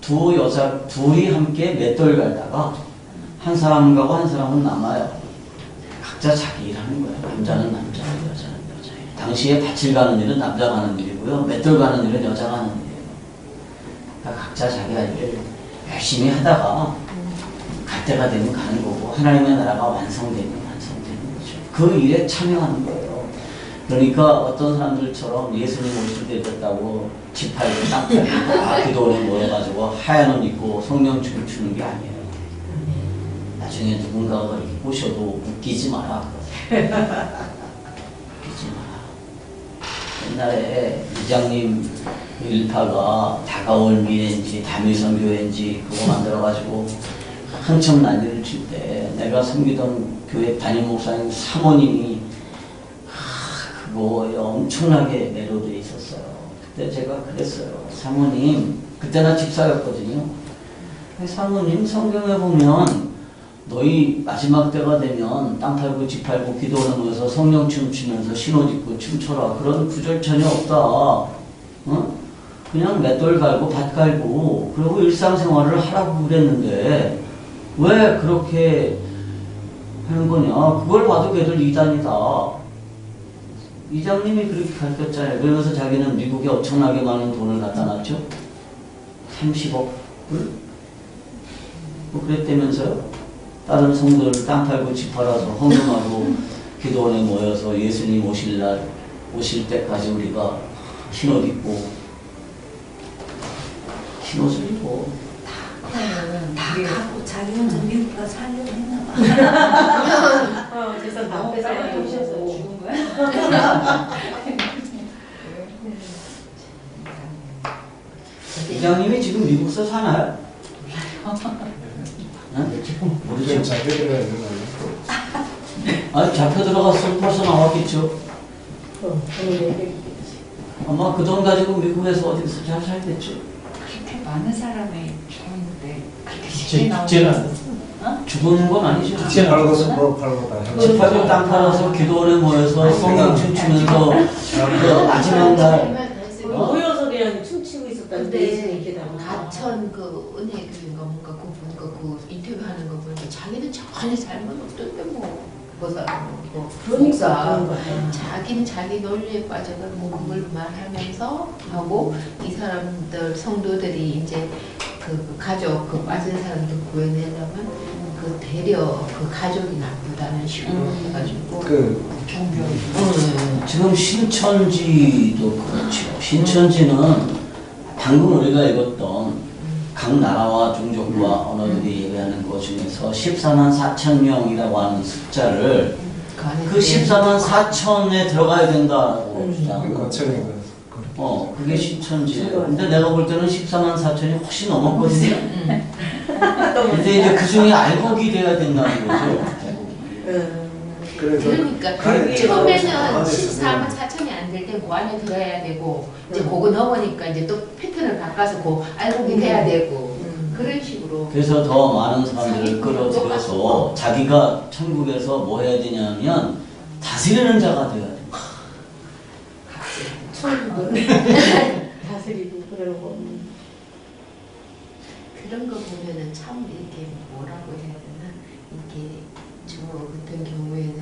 두 여자 둘이 함께 맷돌 갈다가 한 사람은 가고 한 사람은 남아요. 각자 자기 일 하는 거예요. 남자는 남자, 여자는 여자. 당시에 밭을 가는 일은 남자가 하는 일이고요. 맷돌 가는 일은 여자가 하는 일이에요. 그러니까 각자 자기 할 일을 열심히 하다가 갈 때가 되면 가는 거고 하나님의 나라가 완성되면 완성되는 거죠. 그 일에 참여하는 거예요. 그러니까 어떤 사람들처럼 예수님 오실 때 됐다고 집 팔고 땅 팔고 다 기도원에 모여가지고 하얀 옷 입고 성령 춤추는 게 아니에요. 나중에 누군가가 이렇게 꼬셔도 웃기지 마라. 웃기지 마라. 옛날에 이장님 일파가 다가올 미래인지 담임선교회인지 그거 만들어가지고 한참 난리를 칠 때 내가 섬기던 교회 담임 목사님 사모님이 그거에 엄청나게 매료되어 있었어요. 그때 제가 그랬어요. 사모님, 그때나 집사였거든요. 사모님 성경에 보면 너희 마지막 때가 되면 땅 팔고 집 팔고 기도원에 모여서 성령 춤추면서 신옷 입고 춤춰라. 그런 구절 전혀 없다. 어? 그냥 맷돌 갈고 밭 갈고 그리고 일상생활을 하라고 그랬는데 왜 그렇게 하는 거냐. 그걸 봐도 걔들 이단이다. 이장님이 그렇게 가르쳤잖아요. 그러면서 자기는 미국에 엄청나게 많은 돈을 갖다 놨죠. 30억 불? 뭐 그랬다면서요. 다른 성도들 땅 팔고 집 팔아서 헌금하고 기도원에 모여서 예수님 오실 때까지 우리가 흰옷 입고 흰옷을 입고 다 가고 자기 혼자 미국 가서 살려고 했나 봐. 그래서 너무 빨리 오셔서 죽은 거야? 이장님이 지금 미국서 사나요? 모르죠. 잡혀 들어가야 되는 거예요? 아니 잡혀 들어갔으면 벌써 나왔겠죠. 아마 그 돈 가지고 미국에서 어디서 잘 살겠죠. 그렇게 많은 사람이 죽었는데 그렇게 쉽게 죽지는 나오는 않았어. 죽은 건 아니죠. 집 팔고 뭐 팔고 다 집 팔고 땅 팔아서 기도원에 모여서 성령 춤추면서 그 마지막 날 모여서 그냥 춤추고 있었다는데 근데 예수님 계단 가천 그 은혜 교인가 뭔가 그 인터뷰하는 거 보니까 자기는 전혀 잘못 없던데 뭐 그러니까 그런 거야. 자기는 자기 논리에 빠져서 뭐 그걸 말하면서 하고 이 사람들 성도들이 이제 그 가족 그 빠진 사람들 구해내려면 그 대려 그 가족이 나쁘다는 식으로 해가지고 지금 신천지도 그렇죠. 신천지는 방금 우리가 읽었던 각 나라와 종족과 언어들이 예배하는 것 중에서 14만 4천 명이라고 하는 숫자를 그 14만 4천에 들어가야 된다고 주장하는 그러니까 거예요. 그게 신천지. 근데 내가 볼 때는 14만 4천이 훨씬 넘었거든요. 근데 이제 그 중에 알곡이 돼야 된다는 거죠. 그러니까 처음에는 14만 4천이 안 될 때 그 안에 들어야 되고 이제 그거 넘으니까 이제 또 패턴을 바꿔서 그 알곡이 돼야 되고 그런 식으로. 그래서 더 많은 사람들을 끌어들여서 자기가 천국에서 뭐 해야 되냐면 다스리는 자가 돼야 돼. 천국을 다스리고 그러는 거. 그런 거 보면은 참 이렇게 뭐라고 해야 되나, 이게 저 같은 경우에는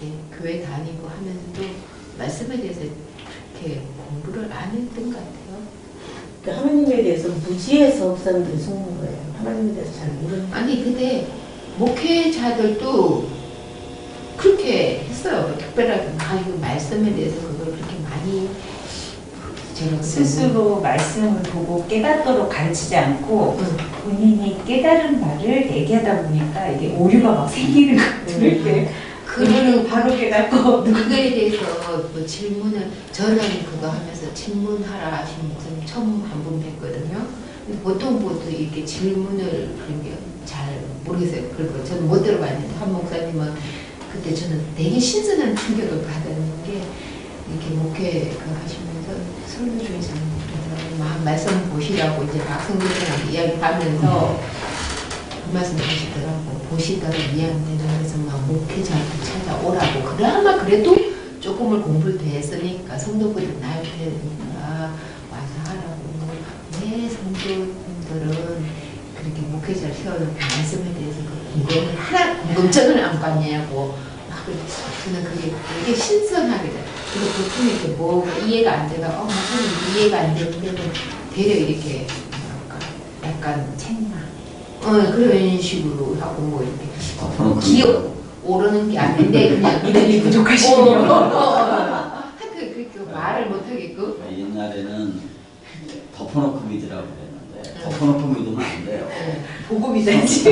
이렇게 교회 다니고 하면서도 말씀에 대해서 그렇게 공부를 안 했던 것 같아요. 그러니까 하나님에 대해서 무지해서 목사님들이 속는 거예요. 하나님에 대해서 잘 모르는. 아니 근데 목회자들도 그렇게 했어요. 특별하게 그 말씀에 대해서 그걸 그렇게 많이 제가 스스로 말씀을 보고 깨닫도록 가르치지 않고 본인이 깨달은 말을 얘기하다 보니까 이게 오류가 막 생기는 것들. 그거는 바로 깨닫고 그거에 대해서 뭐 질문을, 저는 그거 하면서 질문하라 하신 목사님 처음 한 분 뵀거든요. 보통 이렇게 질문을 그렇게 잘 모르겠어요. 그리고 저는 못 들어봤는데 한 목사님은 그때 저는 되게 신선한 충격을 받았는 게, 이렇게 목회 하시면서 설교 중에서 말씀 보시라고 이제 박성교사랑 이야기하면서 그 말씀 하시더라고. 보시다가 이해안되는 데서 막 목회자한테 찾아오라고. 그나마 그래도 조금을 공부를 더 했으니까 성도분들 나이 되니까 와서 하라고. 왜 성도분들은 그렇게 목회자를 세워놓고 말씀에 대해서 궁금을 하나 궁금증을 안 받냐고 막 저는 그게 되게 신선하게 돼. 그리고 보통 이렇게 뭐 이해가 안 되다가 무슨 이해가 안 되는데 되려 이렇게 약간 책망 그런 식으로 하고 뭐 이렇게 기억 오르는 게 아닌데 그냥 믿음이 부족하시군요. 하여튼 그렇게 말을 못 하겠고. 옛날에는 덮어놓고 믿으라고 그랬는데 덮어놓고 믿으면 안 돼요. 보고 믿어야지.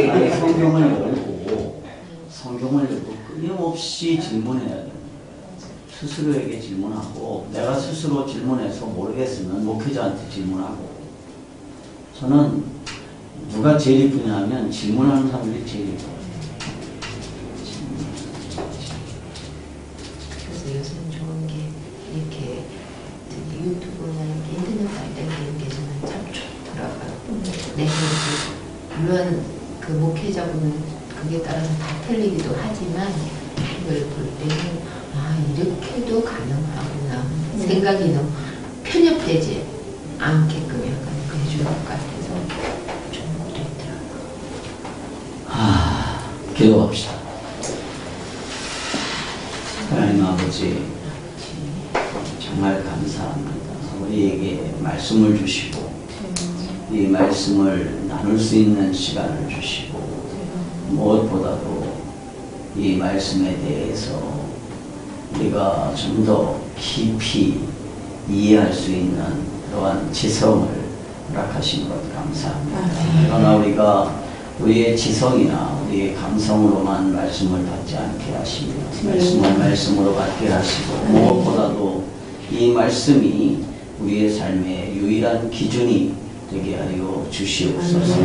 성경을 열고 끊임없이 질문해야 돼요. 스스로에게 질문하고, 내가 스스로 질문해서 모르겠으면 목회자한테 질문하고. 저는 누가 제일 이쁘냐 하면 질문하는 사람들이 제일 이뻐요. 그래서 요즘 좋은 게 이렇게 유튜브나 인터넷 발달되는 게 저는 참 좋더라고요. 네, 물론 그 목회자분은 그게 따라서 다 틀리기도 하지만 그걸 볼 때는 이렇게도 가능하구나 생각이 너무 편협되지 않게끔 약간 해주는 것 같아서 좀 그랬더라고요. 기도합시다. 하나님 아버지, 정말 감사합니다. 우리에게 말씀을 주시고 이 말씀을 나눌 수 있는 시간을 주시고, 무엇보다도 이 말씀에 대해서 우리가 좀 더 깊이 이해할 수 있는 그러한 지성을 허락하신 것 감사합니다. 그러나 우리가 우리의 지성이나 우리의 감성으로만 말씀을 받지 않게 하시며 말씀을 말씀으로 받게 하시고, 무엇보다도 이 말씀이 우리의 삶의 유일한 기준이 되게 하여 주시옵소서.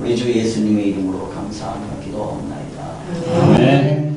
우리 주 예수님의 이름으로 감사하며 기도하옵나이다. 아멘.